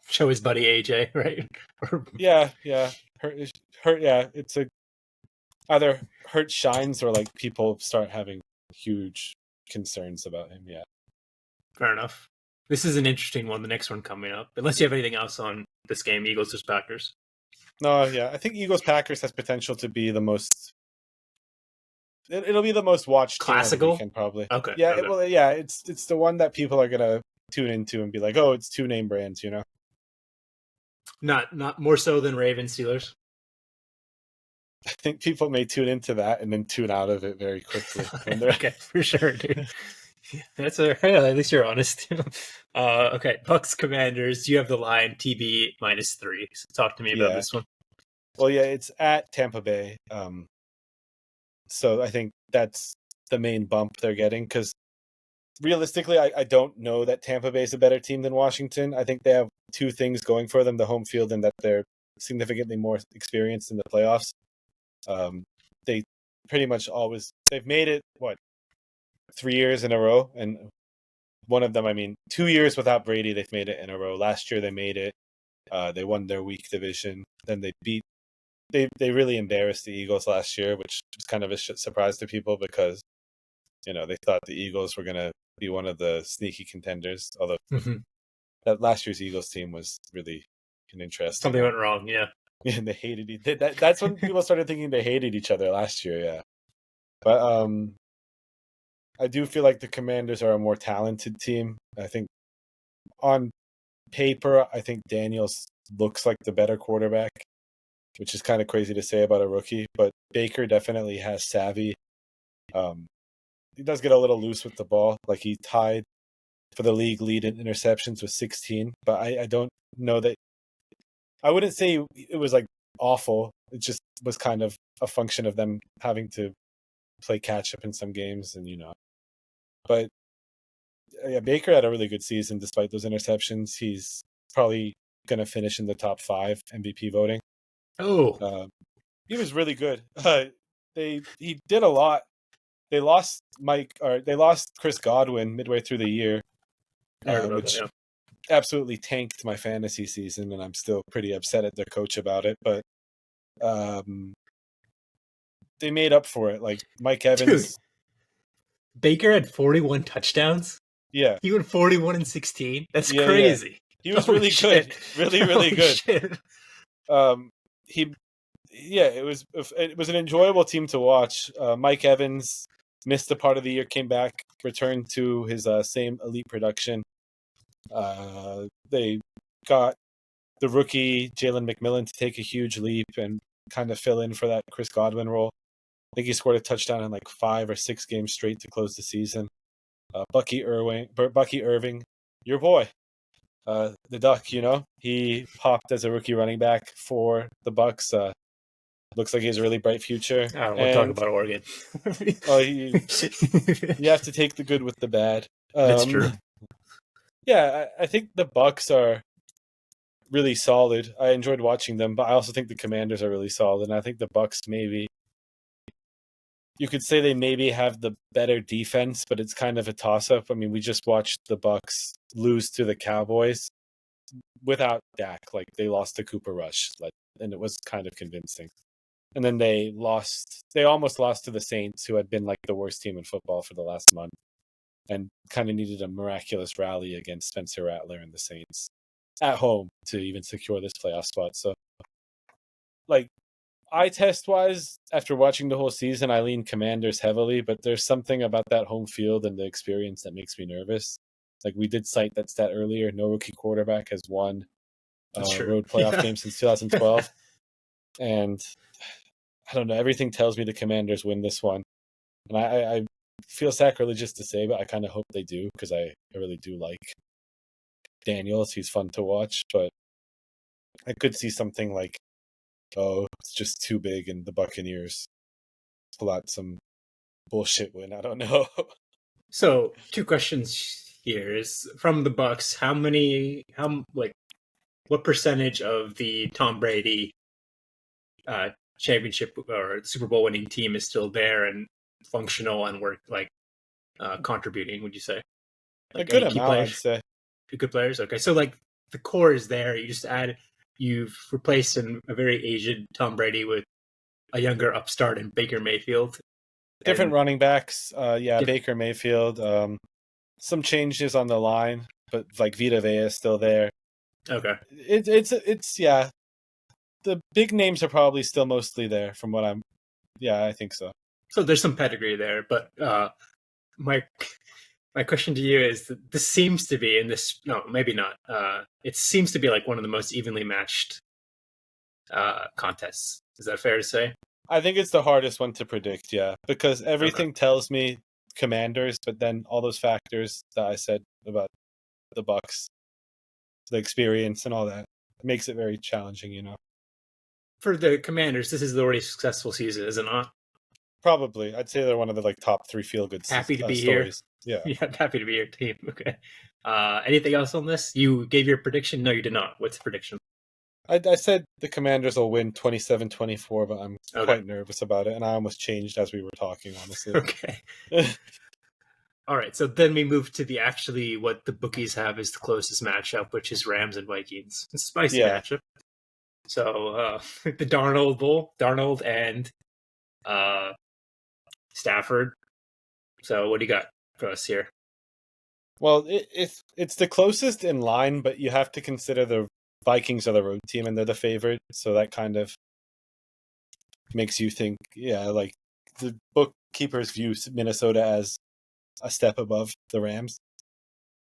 Show his buddy AJ, right? Yeah. Hurt. Yeah, it's either Hurt shines or people start having huge concerns about him. Yeah. Fair enough. This is an interesting one, the next one coming up. Unless you have anything else on this game, Eagles versus Packers. No, yeah. I think Eagles-Packers has potential to be the most... It'll be the most watched classical game of the weekend, probably. Okay. Yeah, okay. It's the one that people are going to tune into and be like, oh, it's two name brands, you know? Not more so than Ravens Steelers. I think people may tune into that and then tune out of it very quickly. Okay, for sure, dude. That's at least you're honest. Okay, Bucks Commanders. You have the line TB -3. So talk to me about this one. Well, yeah, it's at Tampa Bay. So I think that's the main bump they're getting, because realistically, I don't know that Tampa Bay is a better team than Washington. I think they have two things going for them: the home field, and that they're significantly more experienced in the playoffs. They pretty much they've made it 3 years in a row, and one of them, 2 years without Brady, they've made it in a row. Last year they made it. They won their weak division. Then they really embarrassed the Eagles last year, which was kind of a surprise to people because, they thought the Eagles were going to be one of the sneaky contenders. Although that last year's Eagles team was really an interesting Something went wrong, yeah. And they hated that's when people started thinking they hated each other last year, yeah. But I do feel like the Commanders are a more talented team. I think on paper, I think Daniels looks like the better quarterback, which is kind of crazy to say about a rookie. But Baker definitely has savvy. He does get a little loose with the ball. Like he tied for the league lead in interceptions with 16. But I don't know that. I wouldn't say it was like awful. It just was kind of a function of them having to play catch up in some games, and But yeah, Baker had a really good season despite those interceptions. He's probably going to finish in the top 5 MVP voting. He was really good. He did a lot. They lost Chris Godwin midway through the year, which absolutely tanked my fantasy season, and I'm still pretty upset at their coach about it. But they made up for it. Like Mike Evans. Dude, Baker had 41 touchdowns. Yeah. He went 41-16. That's crazy. Yeah. He was really good. Really, really good. Shit. It was an enjoyable team to watch. Mike Evans missed a part of the year, came back, returned to his same elite production. They got the rookie Jalen McMillan to take a huge leap and kind of fill in for that Chris Godwin role. I think he scored a touchdown in like 5 or 6 games straight to close the season. Bucky Irving, your boy, the Duck. He popped as a rookie running back for the Bucks. Looks like he has a really bright future. I don't want to talk about Oregon. You have to take the good with the bad. That's true. Yeah, I think the Bucks are really solid. I enjoyed watching them, but I also think the Commanders are really solid, and I think the Bucks you could say they maybe have the better defense, but it's kind of a toss-up. I mean, we just watched the Bucks lose to the Cowboys without Dak. Like, they lost to Cooper Rush, and it was kind of convincing. And then they almost lost to the Saints, who had been like the worst team in football for the last month, and kind of needed a miraculous rally against Spencer Rattler and the Saints at home to even secure this playoff spot. So, like, eye test wise, after watching the whole season, I lean Commanders heavily, but there's something about that home field and the experience that makes me nervous. Like, we did cite that stat earlier. No rookie quarterback has won a road playoff game since 2012. And I don't know, everything tells me the Commanders win this one. And I feel sacrilegious to say, but I kind of hope they do, because I really do like Daniels. He's fun to watch, but I could see something like, it's just too big, and the Buccaneers pull out some bullshit win. I don't know. So, 2 questions here is from the Bucks. What percentage of the Tom Brady championship or Super Bowl winning team is still there and functional and contributing? Would you say a good amount? I'd say good players. Okay, so like the core is there. You've replaced a very aged Tom Brady with a younger upstart in Baker Mayfield. Different running backs. Baker Mayfield. Some changes on the line, but like Vita Vea is still there. Okay. It's the big names are probably still mostly there from what I think so. So there's some pedigree there, but my question to you is that this seems to be maybe not. It seems to be like one of the most evenly matched contests. Is that fair to say? I think it's the hardest one to predict, yeah, because everything tells me Commanders, but then all those factors that I said about the Bucks, the experience and all that, makes it very challenging, For the Commanders, this is the already successful season, is it not? Probably. I'd say they're one of the top 3 feel-good happy to be stories. Here. Yeah, happy to be your team. Okay. Anything else on this? You gave your prediction? No, you did not. What's the prediction? I said the Commanders will win 27-24, but I'm quite nervous about it, and I almost changed as we were talking, honestly. Okay. All right, so then we move to the actually what the bookies have is the closest matchup, which is Rams and Vikings. It's a spicy matchup. So the Darnold and Stafford. So what do you got for us here? Well, it's the closest in line, but you have to consider the Vikings are the road team and they're the favorite, so that kind of makes you think, like the bookkeepers view Minnesota as a step above the Rams.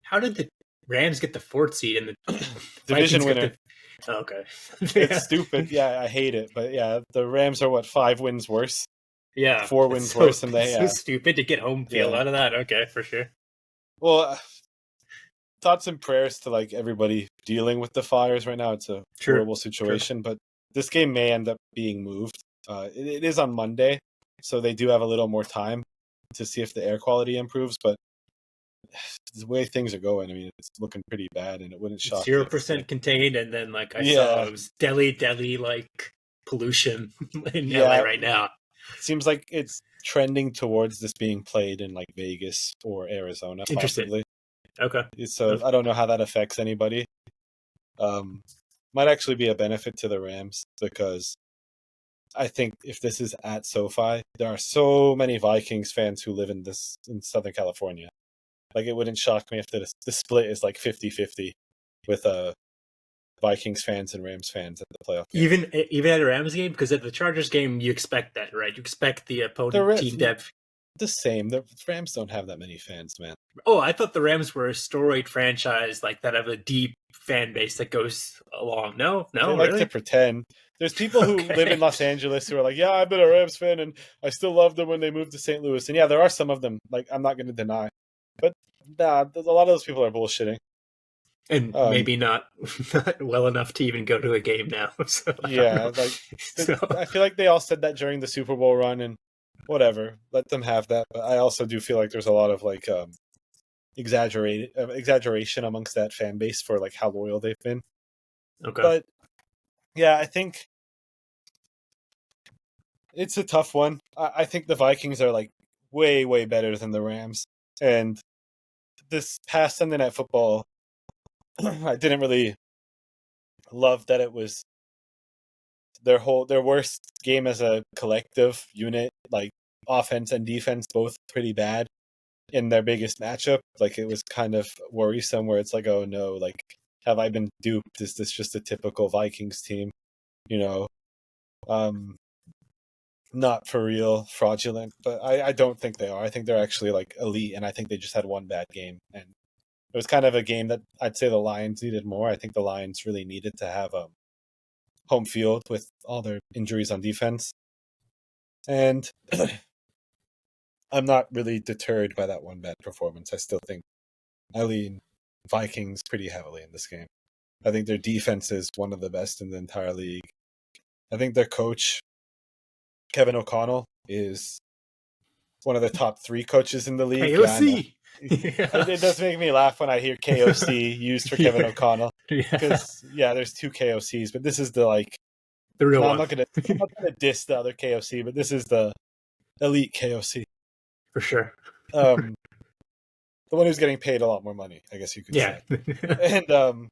How did the Rams get the 4th seed and the division winner? Okay. It's stupid. Yeah, I hate it. But yeah, the Rams are 5 wins worse? Yeah. 4 wins worse than they. It's so stupid to get home field out of that. Okay, for sure. Well, thoughts and prayers to like everybody dealing with the fires right now. It's a horrible situation, but this game may end up being moved. It is on Monday, so they do have a little more time to see if the air quality improves, but the way things are going, I mean, it's looking pretty bad, and it wouldn't shock 0% contained, and then like I saw it was deli like pollution in LA right now. Seems like it's trending towards this being played in like Vegas or Arizona, possibly. Okay. So I don't know how that affects anybody. Might actually be a benefit to the Rams because I think if this is at SoFi, there are so many Vikings fans who live in Southern California. Like, it wouldn't shock me if the split is like 50-50 with Vikings fans and Rams fans at the playoff game. Even at a Rams game? Because at the Chargers game, you expect that, right? You expect the opponent team depth. The same. The Rams don't have that many fans, man. Oh, I thought the Rams were a storied franchise like that have a deep fan base that goes along. No, they like to pretend. There's people who live in Los Angeles who are like, yeah, I've been a Rams fan and I still loved them when they moved to St. Louis. And yeah, there are some of them. Like, I'm not going to deny. But nah, a lot of those people are bullshitting. And maybe not well enough to even go to a game now. So, I feel like they all said that during the Super Bowl run, and whatever, let them have that. But I also do feel like there's a lot of like exaggeration amongst that fan base for like how loyal they've been. Okay. But yeah, I think it's a tough one. I think the Vikings are like way, way better than the Rams. And this past Sunday Night Football, I didn't really love that it was their worst game as a collective unit, like offense and defense both pretty bad in their biggest matchup. Like, it was kind of worrisome where it's like, oh no, like, have I been duped? Is this just a typical Vikings team? You know, not for real, fraudulent, but I don't think they are. I think they're actually like elite, and I think they just had one bad game. And it was kind of a game that I'd say the Lions needed more. I think the Lions really needed to have home field with all their injuries on defense. And I'm not really deterred by that one bad performance. I still think I lean Vikings pretty heavily in this game. I think their defense is one of the best in the entire league. I think their coach, Kevin O'Connell, is one of the top 3 coaches in the league. KOC! It does make me laugh when I hear KOC used for Kevin O'Connell. Because, there's 2 KOCs, but this is the real one. I'm not gonna diss the other KOC, but this is the elite KOC. For sure. The one who's getting paid a lot more money, I guess you could say. And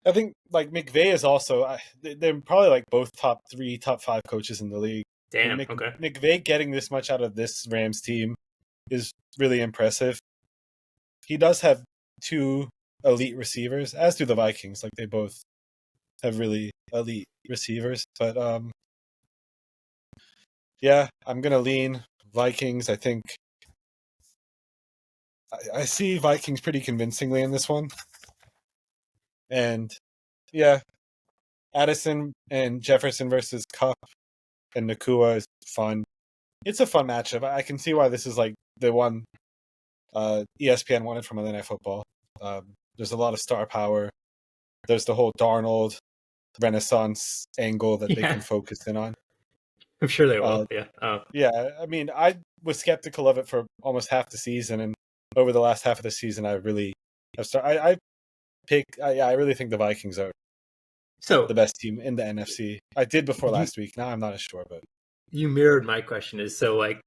I think like McVay is also they're probably like both top 3, top 5 coaches in the league. Damn. Okay. McVay getting this much out of this Rams team is really impressive. He does have 2 elite receivers, as do the Vikings. Like, they both have really elite receivers. But I'm gonna lean Vikings. I think I see Vikings pretty convincingly in this one. And Addison and Jefferson versus Kupp and Nacua is fun. It's a fun matchup. I can see why this is like the one ESPN wanted from Monday Night Football. There's a lot of star power. There's the whole Darnold Renaissance angle that they can focus in on. I'm sure they will. I mean, I was skeptical of it for almost half the season, and over the last half of the season, I really have started. I really think the Vikings are the best team in the NFC. I did before last week. Now I'm not as sure, but you mirrored my question. Is so like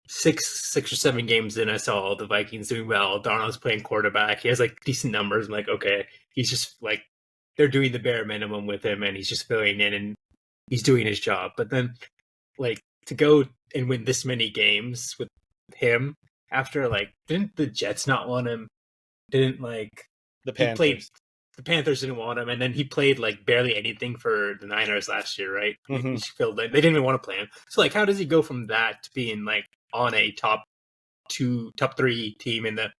six or seven games in, I saw the Vikings doing well. Darnold's playing quarterback. He has like decent numbers. I'm like, okay, he's just like they're doing the bare minimum with him, and he's just filling in and he's doing his job. But then, like to go and win this many games with him after like didn't the Jets not want him? Didn't like The he played Panthers. the Panthers didn't want him, and then he played like barely anything for the Niners last year, right? Mm-hmm. He filled in. They didn't even want to play him. So like, how does he go from that to being like on a top three team in the?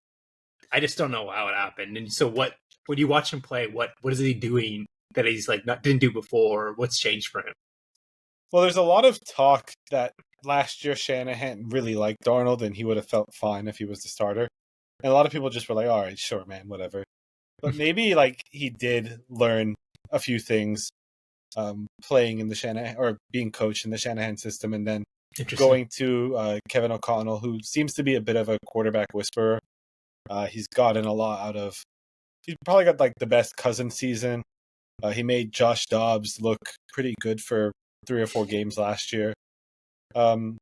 I just don't know how it happened. And so, what when you watch him play, what is he doing that he's like not didn't do before? What's changed for him? Well, there's a lot of talk that last year Shanahan really liked Darnold and he would have felt fine if he was the starter. And a lot of people just were like, all right, sure, man, whatever. But maybe like he did learn a few things playing in the Shanahan or being coached in the Shanahan system and then going to Kevin O'Connell, who seems to be a bit of a quarterback whisperer. He's gotten a lot out of. He's probably got like the best cousin season. He made Josh Dobbs look pretty good for 3 or 4 games last year. And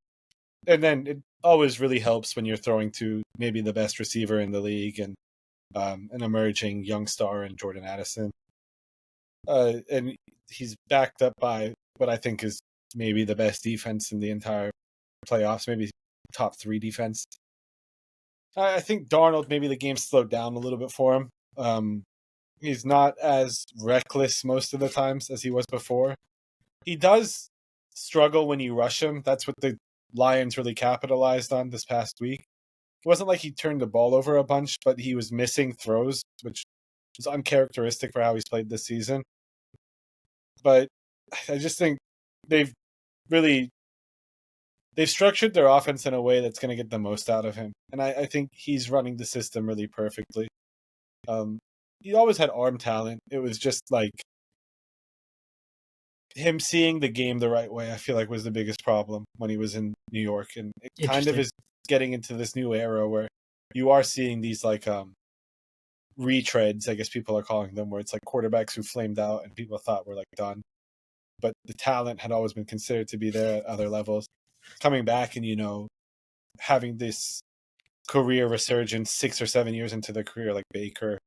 then it always really helps when you're throwing to maybe the best receiver in the league and an emerging young star in Jordan Addison. And he's backed up by what I think is maybe the best defense in the entire playoffs, maybe top 3 defense. I think Darnold, maybe the game slowed down a little bit for him. He's not as reckless most of the times as he was before. He does struggle when you rush him. That's what the Lions really capitalized on this past week. It wasn't like he turned the ball over a bunch, but he was missing throws, which is uncharacteristic for how he's played this season. But I just think they've structured their offense in a way that's going to get the most out of him. And I think he's running the system really perfectly. He always had arm talent. It was just like him seeing the game the right way, I feel like was the biggest problem when he was in New York. And it kind of is getting into this new era where you are seeing these like retreads, I guess people are calling them, where it's like quarterbacks who flamed out and people thought were like done. But the talent had always been considered to be there at other levels. Coming back and, having this career resurgence 6 or 7 years into their career, like Baker.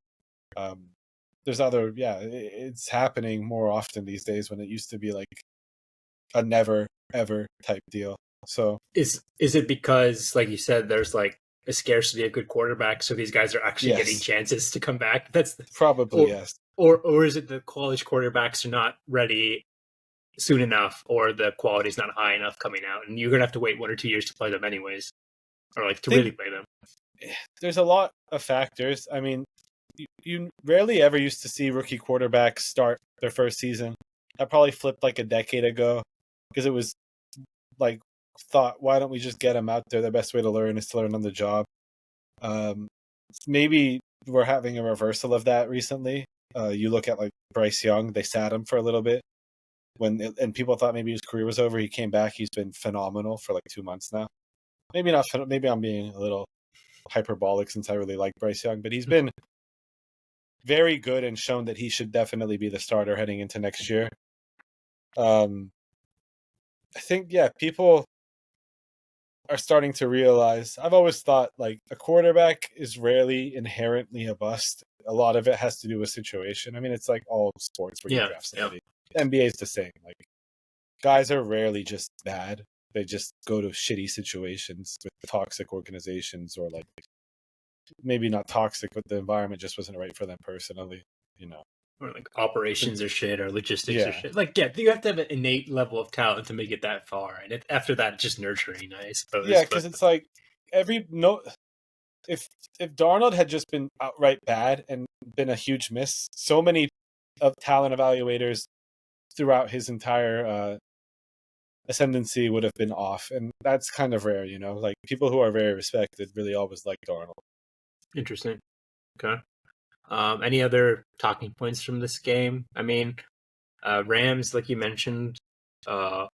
There's it's happening more often these days when it used to be like a never ever type deal. So is it because, like you said, there's like a scarcity of good quarterbacks, so these guys are actually getting chances to come back? That's probably yes. Or is it the college quarterbacks are not ready soon enough, or the quality is not high enough coming out, and you're gonna have to wait 1 or 2 years to play them anyways, or like to really play them? There's a lot of factors. I mean, you rarely ever used to see rookie quarterbacks start their first season. That probably flipped like a decade ago because it was like thought, why don't we just get them out there? The best way to learn is to learn on the job. Maybe we're having a reversal of that recently. You look at like Bryce Young, they sat him for a little bit and people thought maybe his career was over. He came back. He's been phenomenal for like 2 months now. Maybe not. Maybe I'm being a little hyperbolic since I really like Bryce Young, but he's been very good and shown that he should definitely be the starter heading into next year. I think, people are starting to realize, I've always thought like a quarterback is rarely inherently a bust. A lot of it has to do with situation. I mean, it's like all sports where you draft somebody. NBA is the same. Like guys are rarely just bad. They just go to shitty situations with toxic organizations, or like maybe not toxic, but the environment just wasn't right for them personally, Or like operations are shit, or logistics are shit. Like, you have to have an innate level of talent to make it that far, and after that, just nurturing, I suppose. Yeah, because it's like if Darnold had just been outright bad and been a huge miss, so many of talent evaluators throughout his entire ascendancy would have been off, and that's kind of rare, Like people who are very respected really always like Darnold. Interesting. Okay. Any other talking points from this game? I mean, Rams, like you mentioned, I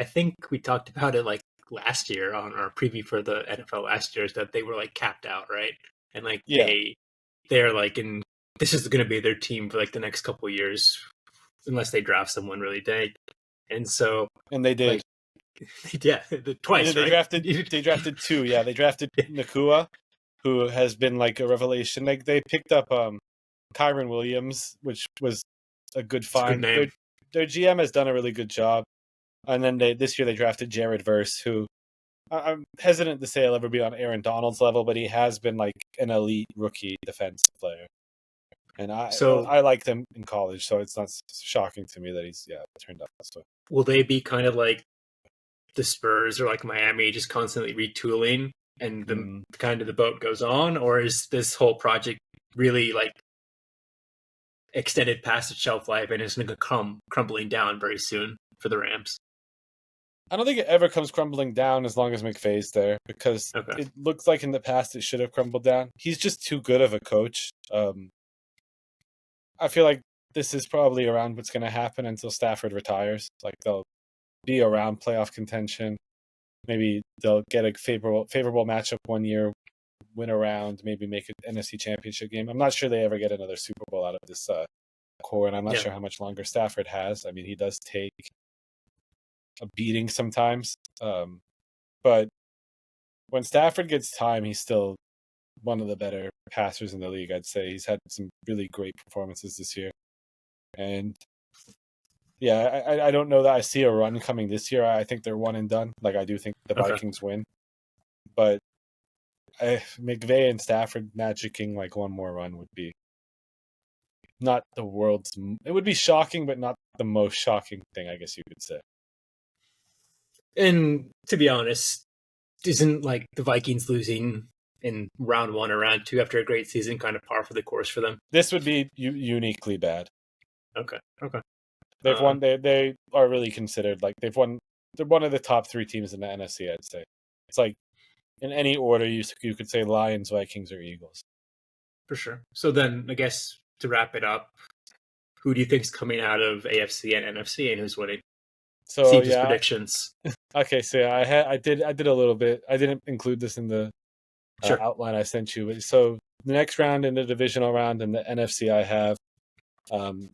think we talked about it like last year on our preview for the NFL last year, is that they were like capped out, right? And like they're like this is going to be their team for like the next couple of years, unless they draft someone really big. And so, and they did. Yeah, twice, They right? drafted two. Yeah, they drafted Nacua, who has been like a revelation. Like they picked up Kyron Williams, which was a good It's a good find. name. Their GM has done a really good job. And then this year they drafted Jared Verse, who I'm hesitant to say he'll ever be on Aaron Donald's level, but he has been like an elite rookie defensive player. And So I like them in college, so it's not shocking to me that he's turned out this way. will they be kind of like the Spurs or like Miami, just constantly retooling, and the kind of the boat goes on, or is this whole project really like extended past its shelf life and it's going to come crumbling down very soon for the Rams? I don't think it ever comes crumbling down as long as McVay's there, because it looks like in the past it should have crumbled down. He's just too good of a coach. I feel like this is probably around what's going to happen until Stafford retires. Like they'll be around playoff contention. Maybe they'll get a favorable matchup one year, win a round, maybe make an NFC Championship game. I'm not sure they ever get another Super Bowl out of this core, and I'm not sure how much longer Stafford has. I mean, he does take a beating sometimes, but when Stafford gets time, he's still one of the better passers in the league, I'd say. He's had some really great performances this year. And yeah, I don't know that I see a run coming this year. I think they're one and done. Like, I do think the Vikings win. But McVay and Stafford magicking like one more run would be not the world's... It would be shocking, but not the most shocking thing, I guess you could say. And to be honest, isn't like the Vikings losing in round 1 or round 2 after a great season kind of par for the course for them? This would be uniquely bad. Okay. They've won. They are really considered like they've won. They're one of the top 3 teams in the NFC. I'd say it's like in any order you could say Lions, Vikings, or Eagles. For sure. So then I guess to wrap it up, who do you think's coming out of AFC and NFC, and who's winning? So predictions. Okay, so I did a little bit. I didn't include this in the outline I sent you. But so the next round in the divisional round in the NFC, I have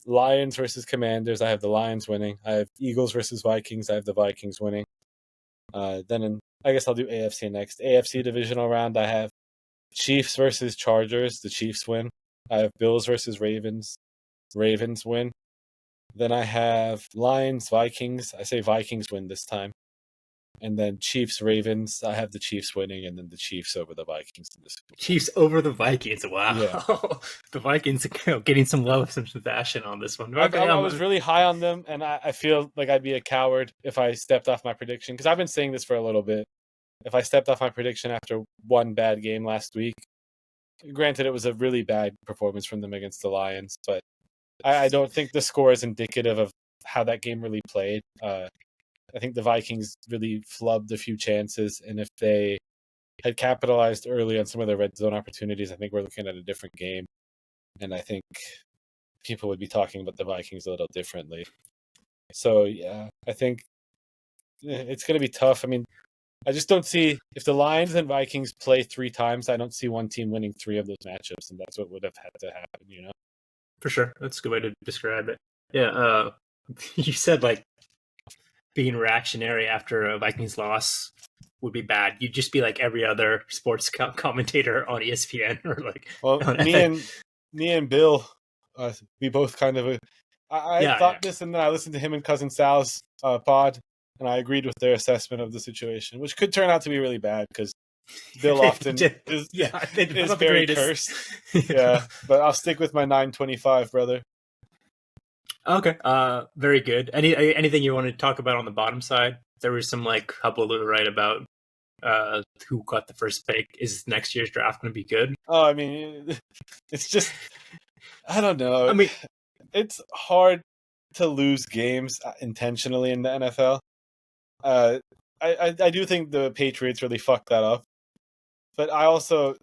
Lions versus Commanders. I have the Lions winning. I have Eagles versus Vikings. I have the Vikings winning. I guess I'll do AFC next. AFC divisional round, I have Chiefs versus Chargers. The Chiefs win. I have Bills versus Ravens. Ravens win. Then I have Lions, Vikings. I say Vikings win this time. And then Chiefs, Ravens. I have the Chiefs winning, and then the Chiefs over the Vikings. Chiefs over the Vikings. Wow. Yeah. The Vikings getting some love, some Sebastian on this one. I was really high on them, and I feel like I'd be a coward if I stepped off my prediction, because I've been saying this for a little bit. If I stepped off my prediction after one bad game last week, granted it was a really bad performance from them against the Lions, but I don't think the score is indicative of how that game really played. I think the Vikings really flubbed a few chances, and if they had capitalized early on some of their red zone opportunities, I think we're looking at a different game. And I think people would be talking about the Vikings a little differently. So, yeah, I think it's going to be tough. I mean, I just don't see... If the Lions and Vikings play 3 times, I don't see one team winning 3 of those matchups, and that's what would have had to happen, you know? For sure. That's a good way to describe it. Yeah, you said, like, being reactionary after a Vikings loss would be bad. You'd just be like every other sports commentator on ESPN or like... Well, me and Bill, we both kind of... I thought this, and then I listened to him and Cousin Sal's pod, and I agreed with their assessment of the situation, which could turn out to be really bad, because Bill often is very cursed. Yeah, but I'll stick with my 925, brother. Okay, very good. Anything you want to talk about on the bottom side? There was some like hubbub right about who got the first pick. Is next year's draft going to be good? Oh, I mean, it's just... I don't know. I mean, it's hard to lose games intentionally in the NFL. I do think the Patriots really fucked that up. But I also...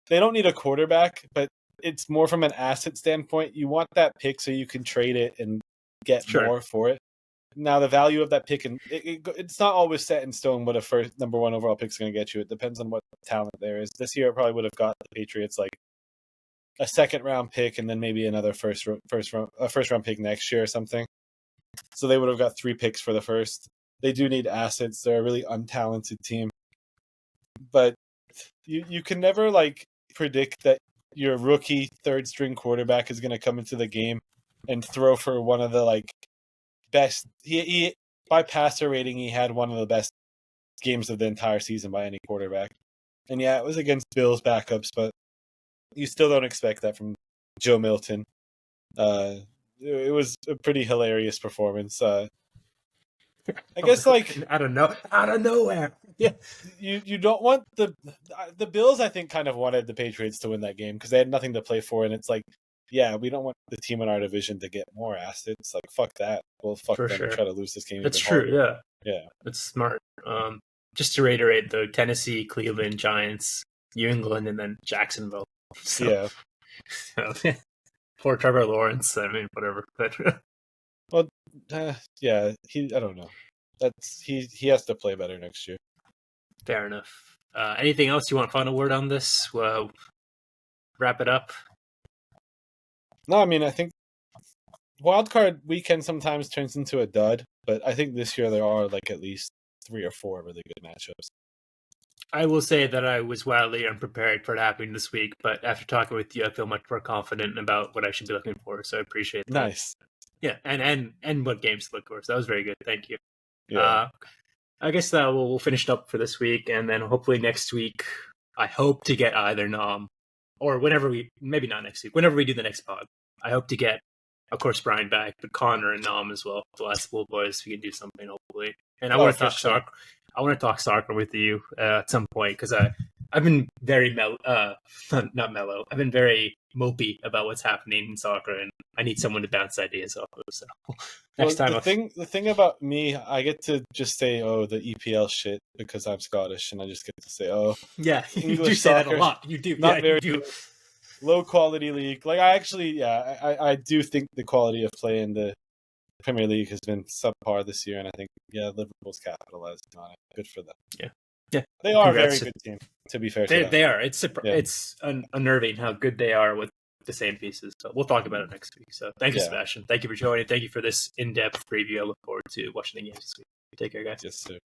They don't need a quarterback, but it's more from an asset standpoint. You want that pick so you can trade it and get more for it. Now, the value of that pick, and it's not always set in stone what a first number 1 overall pick is going to get you. It depends on what talent there is. This year, it probably would have got the Patriots like a 2nd-round pick and then maybe another first round pick next year or something. So they would have got 3 picks for the first. They do need assets. They're a really untalented team. But you can never like predict that your rookie third string quarterback is going to come into the game and throw for one of the like best. He by passer rating, he had one of the best games of the entire season by any quarterback. And yeah, it was against Bills backups, but you still don't expect that from Joe Milton. It was a pretty hilarious performance. I guess like I don't know, out of nowhere. Yeah, you don't want the Bills. I think kind of wanted the Patriots to win that game because they had nothing to play for, and it's like, yeah, we don't want the team in our division to get more assets. Like fuck that. Well, fuck for them sure. and try to lose this game. That's even true. harder. Yeah, that's smart. Just to reiterate, though, Tennessee, Cleveland, Giants, New England, and then Jacksonville. So, Yeah. Poor Trevor Lawrence. I mean, whatever. But Well, yeah. I don't know. He has to play better next year. fair enough. Anything else you want? Final word on this? Wrap it up. No, I mean I think wildcard weekend sometimes turns into a dud, but I think this year there are like at least 3 or 4 really good matchups. I will say that I was wildly unprepared for it happening this week, but after talking with you, I feel much more confident about what I should be looking for. So I appreciate that. Nice. Yeah, and what games to look for. So that was very good. Thank you. Yeah. I guess we'll finish it up for this week, and then hopefully next week, I hope to get either Nom or maybe not next week, whenever we do the next pod. I hope to get, of course, Brian back, but Connor and Nom as well. The last Bool boys, we can do something hopefully. And I want to talk soccer. I want to talk soccer with you at some point because I've been very not mellow. I've been very mopey about what's happening in soccer, and I need someone to bounce ideas off of. So next time, the thing about me, I get to just say, "Oh, the EPL shit," because I'm Scottish, and I just get to say, "Oh, yeah, English you do say soccer, that a lot. You do, not very you do. Low quality league." Like I actually, I do think the quality of play in the Premier League has been subpar this year, and I think Liverpool's capitalized on it. Good for them. Yeah, they are a very good team. To be fair, they are. It's unnerving how good they are with the same pieces. So we'll talk about it next week. So thank you, Sebastian. Thank you for joining. Thank you for this in-depth preview. I look forward to watching the games this week. Take care, guys. Yes, sir.